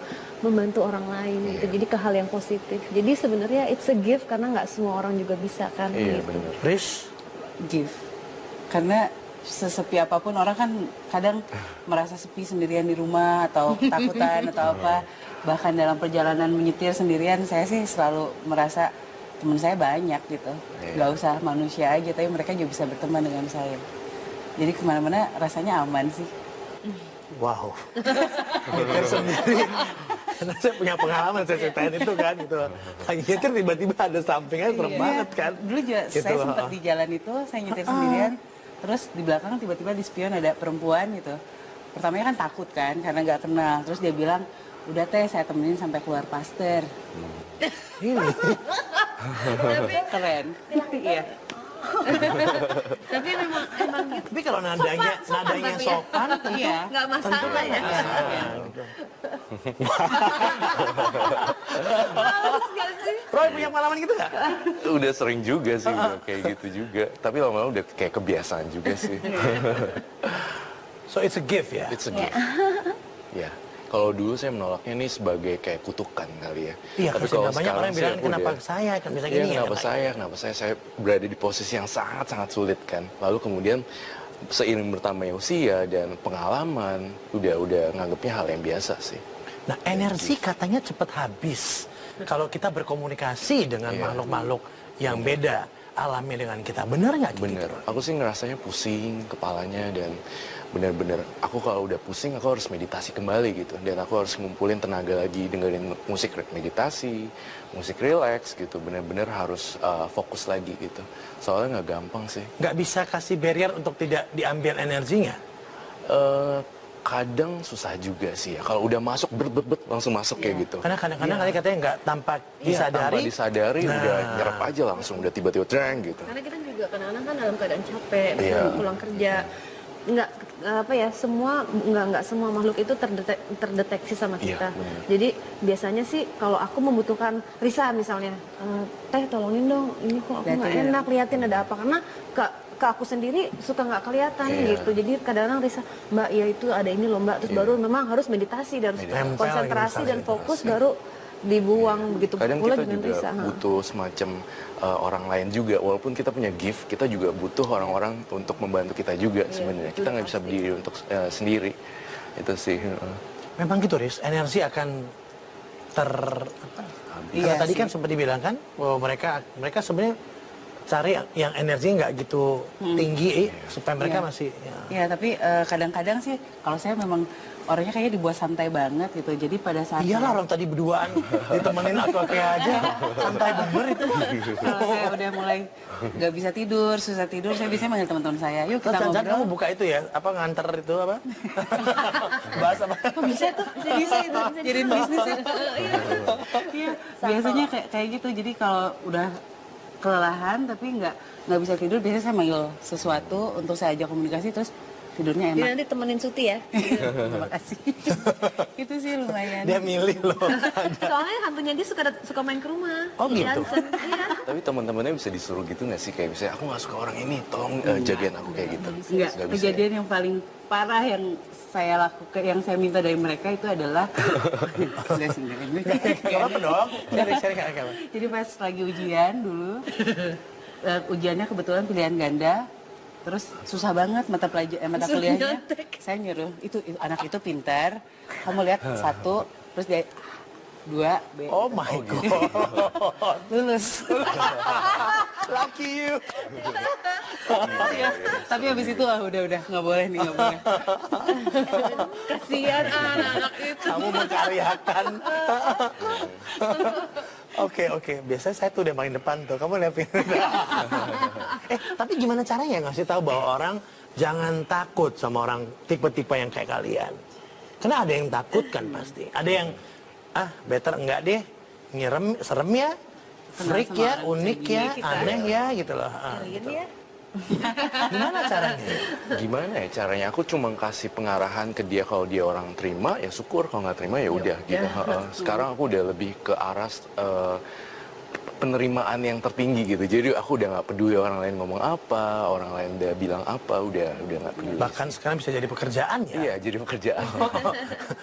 membantu orang lain gitu. Jadi ke hal yang positif. Jadi sebenarnya it's a gift karena nggak semua orang juga bisa kan gitu. Riz? Gift. Karena sesepi apapun orang kan kadang merasa sepi sendirian di rumah atau ketakutan atau apa. Bahkan dalam perjalanan menyetir sendirian saya sih selalu merasa teman saya banyak gitu, nggak usah manusia aja, tapi mereka juga bisa berteman dengan saya. Jadi kemana-mana rasanya aman sih. Wow, nyetir sendiri. Karena saya punya pengalaman, saya ceritain itu kan gitu. Lagi nyetir tiba-tiba ada sampingnya serem banget kan. Dulu juga gitu saya sempat di jalan itu, saya nyetir sendirian, terus di belakang tiba-tiba di spion ada perempuan gitu. Pertamanya kan takut kan, karena nggak kenal. Terus dia bilang, udah teh saya temenin sampai keluar paster. Ini. Keren. Iya. Tapi memang gitu. Tapi kalau nadanya sopan, tentu Iya. Nggak masalah ya. Roy punya pengalaman gitu nggak? Udah sering juga sih kayak gitu juga. Tapi lama-lama udah kayak kebiasaan juga sih. So it's a gift ya? It's a gift. Ya. Kalau dulu saya menolaknya ini sebagai kayak kutukan kali ya. Iya, tapi kalau kalau banyak sekarang orang sih bilang aku kenapa udah- saya kan bisa Iya, gini ya? kenapa saya berada di posisi yang sangat-sangat sulit kan. Lalu kemudian seiring bertambahnya usia dan pengalaman, udah nganggapnya hal yang biasa sih. Nah, energi katanya cepat habis kalau kita berkomunikasi dengan Iya. makhluk-makhluk yang beda. alami dengan kita. Bener nggak gitu? Bener, aku sih ngerasanya pusing kepalanya dan bener-bener aku kalau udah pusing aku harus meditasi kembali gitu dan aku harus ngumpulin tenaga lagi dengerin musik meditasi, musik relax gitu, bener-bener harus fokus lagi gitu. Soalnya nggak gampang sih. Nggak bisa kasih barrier untuk tidak diambil energinya? Kadang susah juga sih ya. Kalau udah masuk langsung masuk kayak gitu. Karena kadang-kadang kali katanya nggak tanpa disadari. Tanpa disadari udah nyerap aja langsung, udah tiba-tiba drang gitu. Karena kita juga kadang-kadang kan dalam keadaan capek, Iya. misalnya pulang kerja, nggak apa ya, nggak semua makhluk itu terdeteksi sama Iya, kita. benar. Jadi biasanya sih kalau aku membutuhkan Risa misalnya, teh tolongin dong, ini kok aku nggak Liatin ya. enak liatin ada apa, karena ke aku sendiri suka nggak kelihatan Iya. gitu. Jadi kadang-kadang Risa, Mbak ya itu ada ini loh Mbak, terus baru memang harus meditasi dan Nempel konsentrasi lagi, dan fokus baru dibuang begitu Kadang pula kita dengan juga Risa. butuh semacam orang lain juga. Walaupun kita punya gift, kita juga butuh orang-orang untuk membantu kita juga sebenarnya. Kita nggak bisa berdiri untuk sendiri. Itu sih. Memang gitu, Riz. Energi akan Iya karena tadi sih. kan sempat dibilang kan bahwa mereka sebenarnya cari yang energinya nggak gitu tinggi supaya mereka Iya. masih Iya, tapi kadang-kadang sih kalau saya memang orangnya kayaknya dibuat santai banget gitu. Jadi pada saat iyalah orang tadi berduaan ditemenin aku kayak aja santai bener itu. kalau saya udah mulai nggak bisa tidur, susah tidur, saya biasanya manggil teman-teman saya, yuk Terus kita jangan kamu ngobrol. buka itu ya, apa nganter itu apa? Bahas apa? Bisa tuh, bisa itu, jadiin bisnis ya. Iya, biasanya kayak gitu. Jadi kalau udah kelelahan tapi nggak bisa tidur, biasanya saya manggil sesuatu untuk saya ajak komunikasi terus tidurnya Jadi enak. nanti temenin Suti ya. Terima kasih. Itu sih lumayan. Dia milih loh. Soalnya hantunya dia suka main ke rumah. Oh, gitu? Johnson, iya. Tapi teman-temannya bisa disuruh gitu nggak sih? Kayak misalnya aku nggak suka orang ini, tolong jagain aku kayak gitu. Enggak, Nggak bisa ya? kejadian yang paling parah yang saya lakukan, yang saya minta dari mereka itu adalah enggak sih, enggak. Gak apa dong. Cari apa? Jadi pas lagi ujian dulu, ujiannya kebetulan pilihan ganda, terus susah banget mata kuliahnya. Saya nyuruh itu anak itu pintar, kamu lihat satu, terus dia dua, B. Oh my god. Lulus. Lucky you. Iya, tapi habis itu udah nggak boleh nih, nggak boleh. Kasihan anak-anak itu. Kamu mengkaryakan. Oke. Biasanya saya tuh udah paling depan tuh. Kamu lihat. Tapi gimana caranya ngasih tahu bahwa orang jangan takut sama orang tipe-tipe yang kayak kalian? Karena ada yang takut kan pasti. Ada yang better enggak deh. Serem ya. Freak sama ya, orang unik kayak ya, gini aneh ya gitu loh. Gitu. Gimana caranya? Gimana ya caranya? Aku cuma kasih pengarahan ke dia, kalau dia orang terima ya syukur, kalau nggak terima ya udah gitu. Sekarang aku udah lebih ke arah penerimaan yang tertinggi gitu. Jadi aku udah nggak peduli orang lain ngomong apa, orang lain udah bilang apa, udah nggak peduli. Bahkan sekarang bisa jadi pekerjaan ya. Iya, jadi pekerjaan.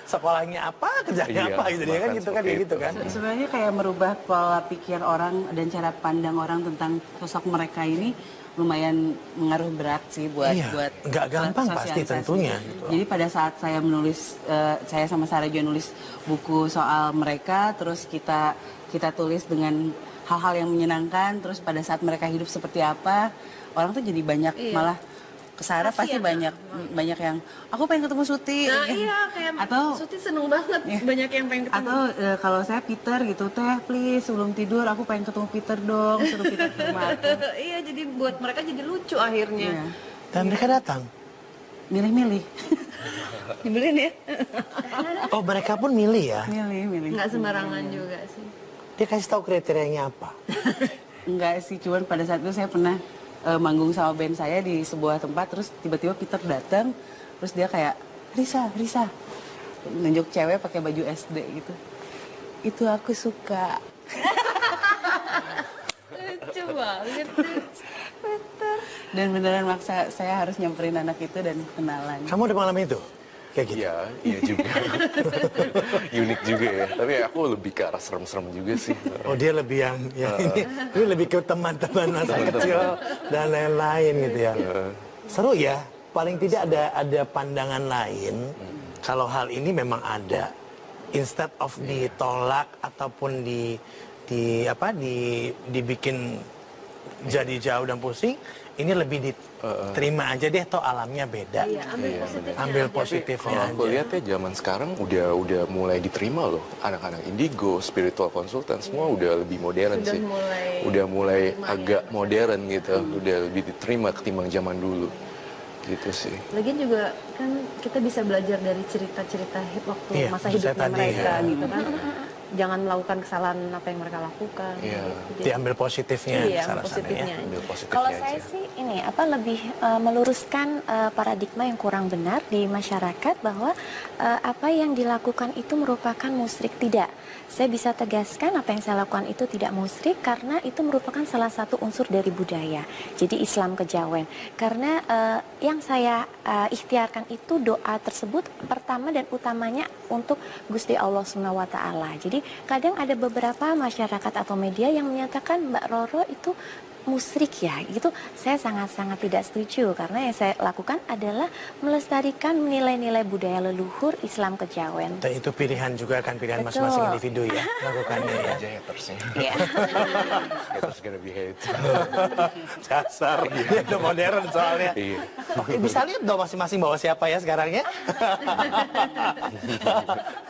Sekolahnya apa, kerjanya Iya, apa gitu dia kan bahkan gitu kan seperti kayak gitu itu. kan. Sebenarnya kayak merubah pola pikir orang dan cara pandang orang tentang sosok mereka ini lumayan mengaruh berat sih buat Iya, buat nggak gampang pasti sosialisasi. tentunya, gitu. Jadi pada saat saya menulis, saya sama Sarah juga nulis buku soal mereka, terus kita tulis dengan hal-hal yang menyenangkan, terus pada saat mereka hidup seperti apa, orang tuh jadi banyak malah ke Sarah pasti banyak yang aku pengen ketemu Suti. Nah iya, kayak Atau Suti seneng banget banyak yang pengen ketemu. atau kalau saya Peter gitu, teh please sebelum tidur aku pengen ketemu Peter dong, suruh Peter ke rumah aku. Iya, jadi buat mereka jadi lucu akhirnya. Iya. Dan mereka datang. Milih-milih. Dibeliin ya? Oh mereka pun milih ya. Milih. Nggak sembarangan juga sih. Dia kasih tahu kriterianya apa. Enggak sih, cuman pada saat itu saya pernah manggung sama band saya di sebuah tempat, terus tiba-tiba Peter datang, terus dia kayak Risa, nunjuk cewek pakai baju SD gitu. Itu aku suka. Lucu banget. Dan beneran maksa saya harus nyamperin anak itu dan kenalan. Kamu udah mengalami itu? Kayak gitu. Iya juga. Unik juga ya. Tapi aku lebih ke arah serem-serem juga sih. Oh dia lebih yang ini lebih ke teman-teman masa kecil dan lain-lain gitu ya. Seru ya. Paling tidak ada pandangan lain kalau hal ini memang ada. Instead of ditolak ataupun dibikin jadi jauh dan pusing, ini lebih diterima aja deh, toh alamnya beda. Iya, ambil positifnya. Ambil aja. positifnya Kalau aku aja. lihat ya zaman sekarang udah mulai diterima loh, anak-anak indigo, spiritual consultant semua udah lebih modern Sudah sih. mulai Udah mulai diterima agak ya, modern gitu, udah lebih diterima ketimbang zaman dulu. Gitu sih. Lagian juga kan kita bisa belajar dari cerita-cerita waktu Iya, masa maksud saya hidupnya tadi, mereka ya. gitu kan. Jangan melakukan kesalahan apa yang mereka lakukan. Iya. Gitu. Diambil positifnya, Iya, saya rasanya positifnya. ya. Ambil positifnya Kalau aja. saya sih ini lebih meluruskan paradigma yang kurang benar di masyarakat bahwa apa yang dilakukan itu merupakan musyrik. Tidak. Saya bisa tegaskan apa yang saya lakukan itu tidak musyrik karena itu merupakan salah satu unsur dari budaya. Jadi Islam kejawen. Karena yang saya ikhtiarkan itu doa tersebut pertama dan utamanya untuk Gusti Allah Subhanahu wa taala. Jadi kadang ada beberapa masyarakat atau media yang menyatakan Mbak Roro itu musyrik ya, gitu. Saya sangat-sangat tidak setuju karena yang saya lakukan adalah melestarikan nilai-nilai budaya leluhur Islam kejawen. Dan itu pilihan juga kan, pilihan Betul. masing-masing individu ya, melakukannya ya. Aja hatersnya. Iya. Haters gonna be hate. Dasar, dia udah modern soalnya. Iya. Oke, bisa lihat dong masing-masing bawa siapa ya sekarang ya?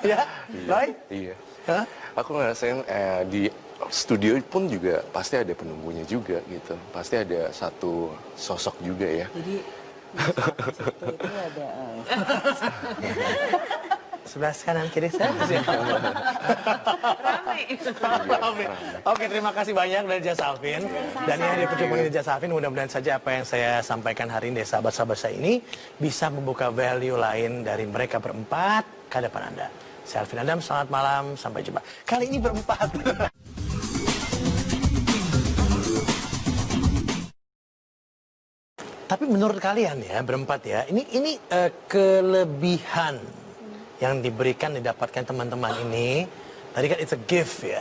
Ya, Roy? Iya. Hah? Aku ngerasain di studio pun juga pasti ada penunggunya juga gitu. Pasti ada satu sosok juga ya. Jadi di situ itu ada Sebelah kanan kiri saya. Rame. Oke, terima kasih banyak dari Jas Alvin. Dan ini hari perjumpaan dari Jas Alvin. Mudah-mudahan saja apa yang saya sampaikan hari ini, sahabat-sahabat saya ini, bisa membuka value lain dari mereka berempat ke depan Anda. Saya Alvin Adam, selamat malam, sampai jumpa. Kali ini berempat. Tapi menurut kalian ya, berempat ya, ini kelebihan yang diberikan, didapatkan teman-teman ini, tadi kan it's a gift ya.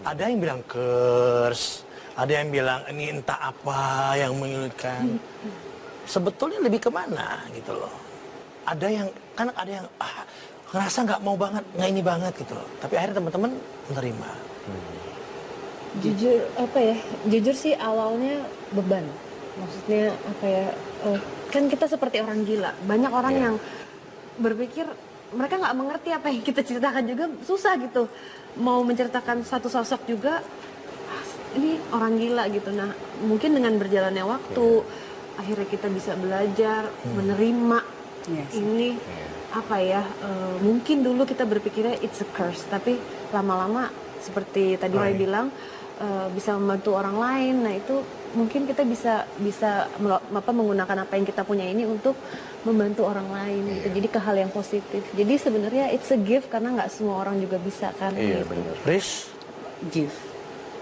Ada yang bilang curse, ada yang bilang ini entah apa yang menyulitkan. Sebetulnya lebih kemana gitu loh. Ada yang, kan ada yang ngerasa nggak mau banget, nggak ini banget gitu loh. Tapi akhirnya teman-teman menerima. Jujur apa ya? Jujur sih awalnya beban. Maksudnya apa ya? Kan kita seperti orang gila. Banyak orang yang berpikir mereka nggak mengerti apa yang kita ceritakan juga susah gitu. Mau menceritakan satu sosok juga ini orang gila gitu. Nah, mungkin dengan berjalannya waktu akhirnya kita bisa belajar menerima ini apa ya? Mungkin dulu kita berpikirnya it's a curse, tapi lama-lama seperti tadi Roy bilang bisa membantu orang lain. Nah, itu mungkin kita bisa menggunakan apa yang kita punya ini untuk membantu orang lain gitu. Jadi ke hal yang positif. Jadi sebenarnya it's a gift karena nggak semua orang juga bisa kan. Iya, gitu. benar. Riz? gift.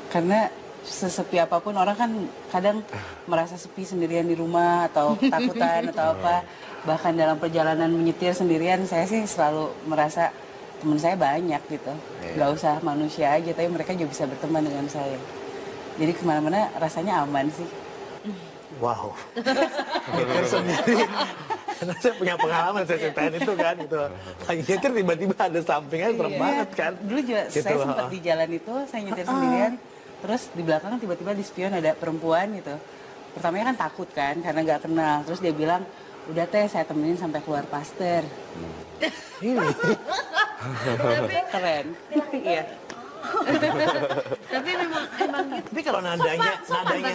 Karena sesepi apapun orang kan kadang merasa sepi sendirian di rumah atau ketakutan atau apa. Bahkan dalam perjalanan menyetir sendirian saya sih selalu merasa teman saya banyak gitu. Gak usah manusia aja tapi mereka juga bisa berteman dengan saya. Jadi kemana-mana rasanya aman sih. Wow. Nyetir sendiri. Karena saya punya pengalaman, saya ceritain itu kan gitu. Lagi nyetir tiba-tiba ada sampingnya, serem banget kan. Dulu juga Gitu, saya sempat di jalan itu, saya nyetir sendirian. Terus di belakang tiba-tiba di spion ada perempuan gitu. Pertamanya kan takut kan, karena nggak kenal. Terus dia bilang, udah teh saya temenin sampai keluar paster. Ini. Keren. Iya. Tapi memang gitu. Tapi kalau nadanya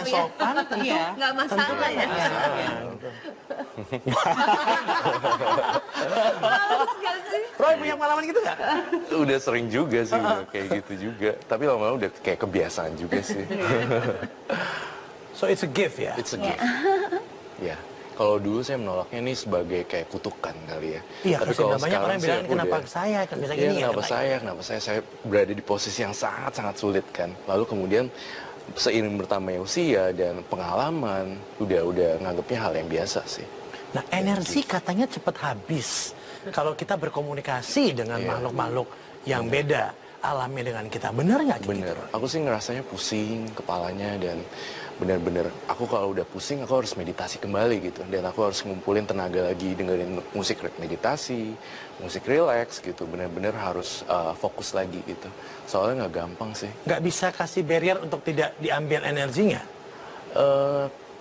sopan, tentu Iya. Nggak masalah ya. Roy punya pengalaman gitu nggak? Udah sering juga sih kayak gitu juga. Tapi lama-lama udah kayak kebiasaan juga sih. So it's a gift ya? It's a gift. Ya. Kalau dulu saya menolaknya ini sebagai kayak kutukan kali ya. Iya, Tapi kalau banyak sekarang orang sih bilang aku kenapa udah- saya kan bisa Iya, gini ya. kenapa saya berada di posisi yang sangat-sangat sulit kan. Lalu kemudian seiring bertambahnya usia dan pengalaman, udah nganggapnya hal yang biasa sih. Nah, energi katanya cepat habis kalau kita berkomunikasi dengan makhluk-makhluk yang beda alamnya dengan kita. Benar nggak gitu? Bener, aku sih ngerasanya pusing kepalanya dan bener-bener aku kalau udah pusing aku harus meditasi kembali gitu. Dan aku harus ngumpulin tenaga lagi dengerin musik meditasi, musik relax gitu. Bener-bener harus fokus lagi gitu. Soalnya nggak gampang sih. Nggak bisa kasih barrier untuk tidak diambil energinya?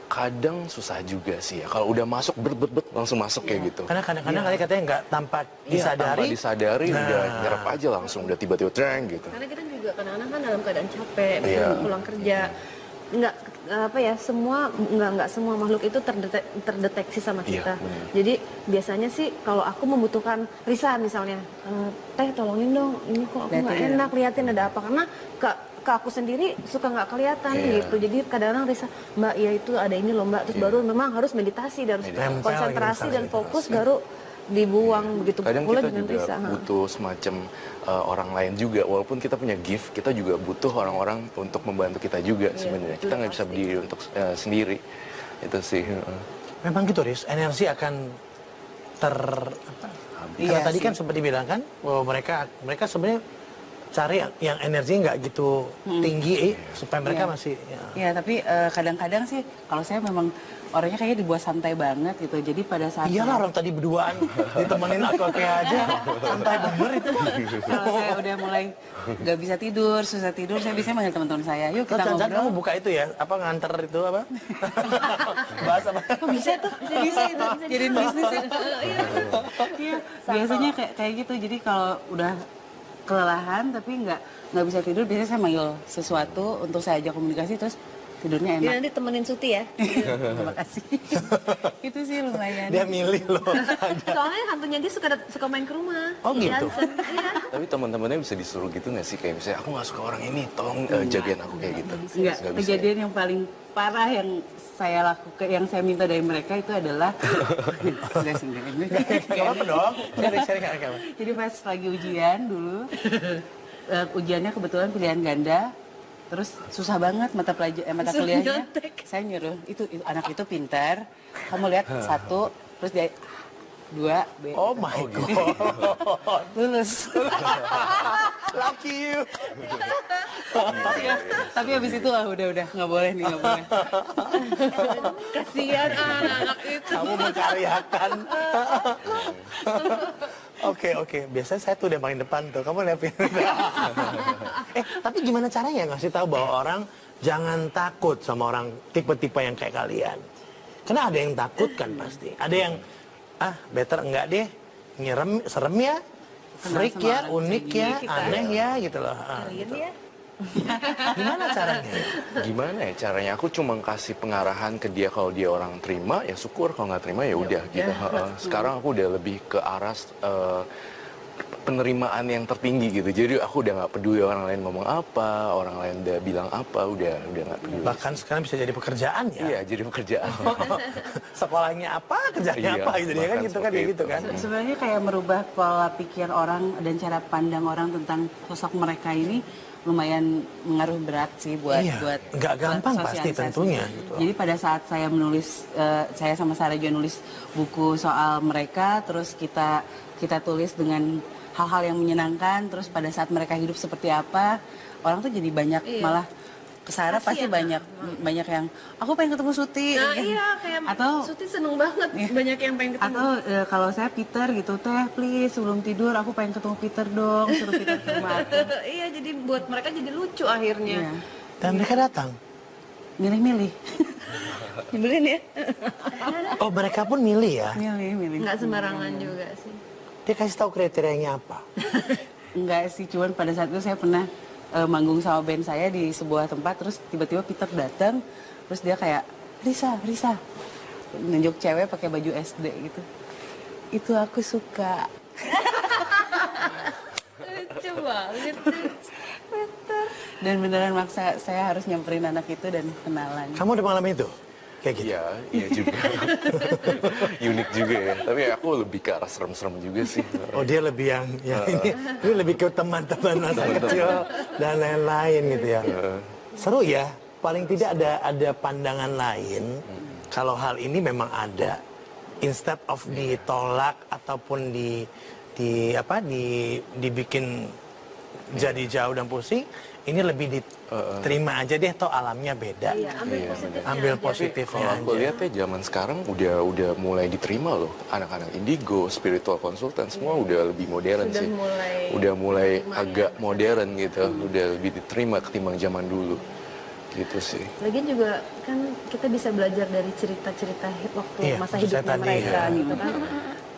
Kadang susah juga sih ya. Kalau udah masuk bet langsung masuk kayak gitu. Karena kadang-kadang kali katanya nggak tanpa Iya, disadari. tanpa disadari udah nyerap aja langsung, udah tiba-tiba treng gitu. Karena kita juga kadang-kadang kan dalam keadaan capek, Iya. misalnya pulang kerja, nggak apa ya, nggak semua makhluk itu terdeteksi sama Iya, kita. benar. Jadi biasanya sih kalau aku membutuhkan Risa misalnya, teh tolongin dong, ini kok aku nggak Liatin ya. enak liatin ada apa, karena ke aku sendiri suka nggak kelihatan Iya. gitu. Jadi kadang-kadang Risa, Mbak ya itu ada ini loh Mbak, terus baru memang harus meditasi, harus Nempel konsentrasi gitu dan misalnya, fokus baru dibuang begitu Kadang pula kita dengan juga Risa. butuh semacam orang lain juga, walaupun kita punya gift, kita juga butuh orang-orang untuk membantu kita juga sebenarnya. Kita nggak bisa berdiri untuk sendiri, itu sih. Memang gitu, Riz, energi akan Iya karena tadi sih. kan sempat dibilang kan bahwa mereka sebenarnya cari yang energi nggak gitu tinggi supaya mereka Iya. masih Iya, tapi kadang-kadang sih kalau saya memang orangnya kayaknya dibuat santai banget gitu. Jadi pada saat iyalah orang tadi berduaan ditemenin aku aja santai bener itu. kalau saya udah mulai nggak bisa tidur, susah tidur, saya biasanya manggil teman-teman saya, yuk kita Jangan kamu ngobrol. buka itu ya, apa nganter itu apa? Bahas apa? Oh, bisa tuh, bisa itu, jadiin bisnis ya. Iya, biasanya kayak gitu. Jadi kalau udah kelelahan tapi nggak bisa tidur, biasanya saya manggil sesuatu untuk saya ajak komunikasi, terus tidurnya Jadi enak. nanti temenin Suti ya. Terima kasih. Itu sih lumayan. Dia milih loh. Soalnya hantunya dia suka main ke rumah. Oh, gitu? Jansen, iya. Tapi teman-temannya bisa disuruh gitu nggak sih? Kayak misalnya aku nggak suka orang ini, tolong jagain aku kayak gitu. Enggak, Nggak bisa ya? kejadian yang paling parah yang saya lakukan, yang saya minta dari mereka itu adalah enggak sih, enggak. Gak apa dong. Sharing apa? Jadi pas lagi ujian dulu, ujiannya kebetulan pilihan ganda, terus susah banget mata kuliahnya. Saya nyuruh itu anak itu pintar, kamu lihat satu, terus dia dua, B. Oh my god. Lulus. Lucky you. Tapi habis itu udah nggak boleh nih, nggak boleh. Kasihan anak itu. Kamu mengkaryakan. Oke. Biasanya saya tuh udah paling depan tuh. Kamu lihat. Tapi gimana caranya ngasih tahu bahwa orang jangan takut sama orang tipe-tipe yang kayak kalian? Karena ada yang takut kan pasti. Ada yang better enggak deh, serem ya, freak sama ya, orang unik kayak ya, gini, aneh ya gitu loh. Kalian ya. Gimana caranya? Gimana ya caranya? Aku cuma kasih pengarahan ke dia, kalau dia orang terima ya syukur, kalau nggak terima ya udah gitu. Sekarang aku udah lebih ke arah penerimaan yang tertinggi gitu. Jadi aku udah nggak peduli orang lain ngomong apa, orang lain udah bilang apa, udah nggak peduli. Bahkan sekarang bisa jadi pekerjaan ya. Iya, jadi pekerjaan. Sekolahnya apa, kerjanya Iya, apa gitu dia kan bahkan gitu kan seperti kayak gitu itu. kan. Sebenarnya kayak merubah pola pikir orang dan cara pandang orang tentang sosok mereka ini lumayan mengaruh berat sih buat Iya, buat nggak gampang buat pasti sosialisasi. tentunya, gitu. Jadi pada saat saya menulis, saya sama Sarah juga nulis buku soal mereka, terus kita tulis dengan hal-hal yang menyenangkan, terus pada saat mereka hidup seperti apa, orang tuh jadi banyak malah ke Sarah pasti banyak yang aku pengen ketemu Suti. Nah iya, kayak Atau Suti seneng banget banyak yang pengen ketemu. atau kalau saya Peter gitu, teh please sebelum tidur aku pengen ketemu Peter dong, suruh Peter ke rumah aku. Iya, jadi buat mereka jadi lucu akhirnya. Iya. Dan mereka datang. Milih-milih. Nyebelin ya? Oh mereka pun milih ya. Milih. Nggak sembarangan juga sih. Dia kasih tahu kriterianya apa. Enggak sih, cuman pada saat itu saya pernah manggung sama band saya di sebuah tempat, terus tiba-tiba Peter datang, terus dia kayak Risa, nunjuk cewek pakai baju SD gitu. Itu aku suka. Lucu banget. Dan beneran maksa saya harus nyamperin anak itu dan kenalan. Kamu udah pengalaman itu? Kayak gitu. Iya juga. Unik juga ya. Tapi aku lebih ke arah serem-serem juga sih. Oh dia lebih yang ini lebih ke teman-teman masa kecil dan lain-lain gitu ya. Seru ya. Paling tidak ada pandangan lain kalau hal ini memang ada. Instead of ditolak ataupun dibikin jadi jauh dan pusing, ini lebih diterima aja deh, toh alamnya beda. Iya, ambil positifnya. Ambil aja. positifnya Kalau aku aja. lihat ya zaman sekarang udah mulai diterima loh, anak-anak indigo, spiritual consultant semua udah lebih modern Sudah sih. mulai Udah mulai menerima agak ya. modern gitu, udah lebih diterima ketimbang zaman dulu. Gitu sih. Lagian juga kan kita bisa belajar dari cerita-cerita waktu Iya, masa saya hidupnya tadi, mereka ya. gitu kan.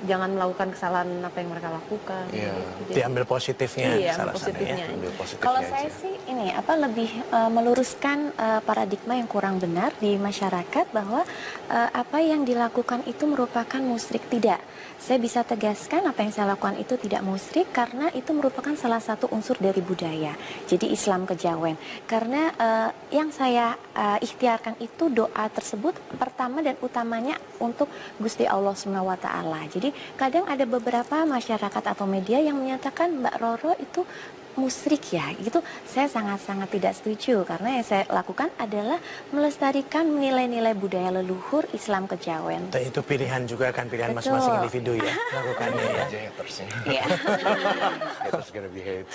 Jangan melakukan kesalahan apa yang mereka lakukan. Iya. Jadi, Diambil positifnya iya, salah satunya. positifnya. Ambil positifnya Kalau aja. saya sih ini lebih meluruskan paradigma yang kurang benar di masyarakat bahwa apa yang dilakukan itu merupakan musyrik. Tidak. Saya bisa tegaskan apa yang saya lakukan itu tidak musyrik karena itu merupakan salah satu unsur dari budaya. Jadi Islam kejawen. Karena yang saya ikhtiarkan itu doa tersebut pertama dan utamanya untuk Gusti Allah Subhanahu wa taala. Jadi kadang ada beberapa masyarakat atau media yang menyatakan Mbak Roro itu musyrik ya, gitu. Saya sangat-sangat tidak setuju karena yang saya lakukan adalah melestarikan nilai-nilai budaya leluhur Islam kejawen. Dan itu pilihan juga kan, pilihan Betul. masing-masing individu ya, lakukannya ya. Aja hatersnya. Iya. Haters gonna be hate.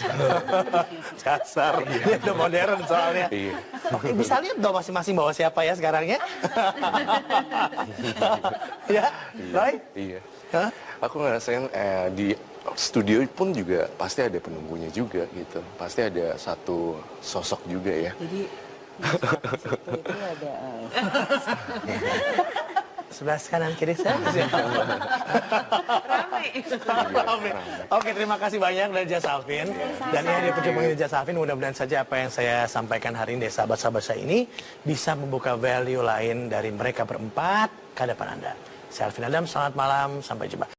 Dasar, dia udah modern soalnya. Iya. Oke, bisa lihat dong masing-masing bawa siapa ya sekarang ya? Ya, Roy? Iya. Hah? Aku ngerasain di studio pun juga pasti ada penunggunya juga gitu. Pasti ada satu sosok juga ya. Jadi di situ itu ada Sebelah kanan kiri saya. Ramai. Oke, terima kasih banyak dari Jasafin. Dan ini dia perjumpaan dari Jasafin. Mudah-mudahan saja apa yang saya sampaikan hari ini dari sahabat-sahabat saya ini bisa membuka value lain dari mereka berempat ke depan Anda. Saya Alvin Adam, selamat malam, sampai jumpa.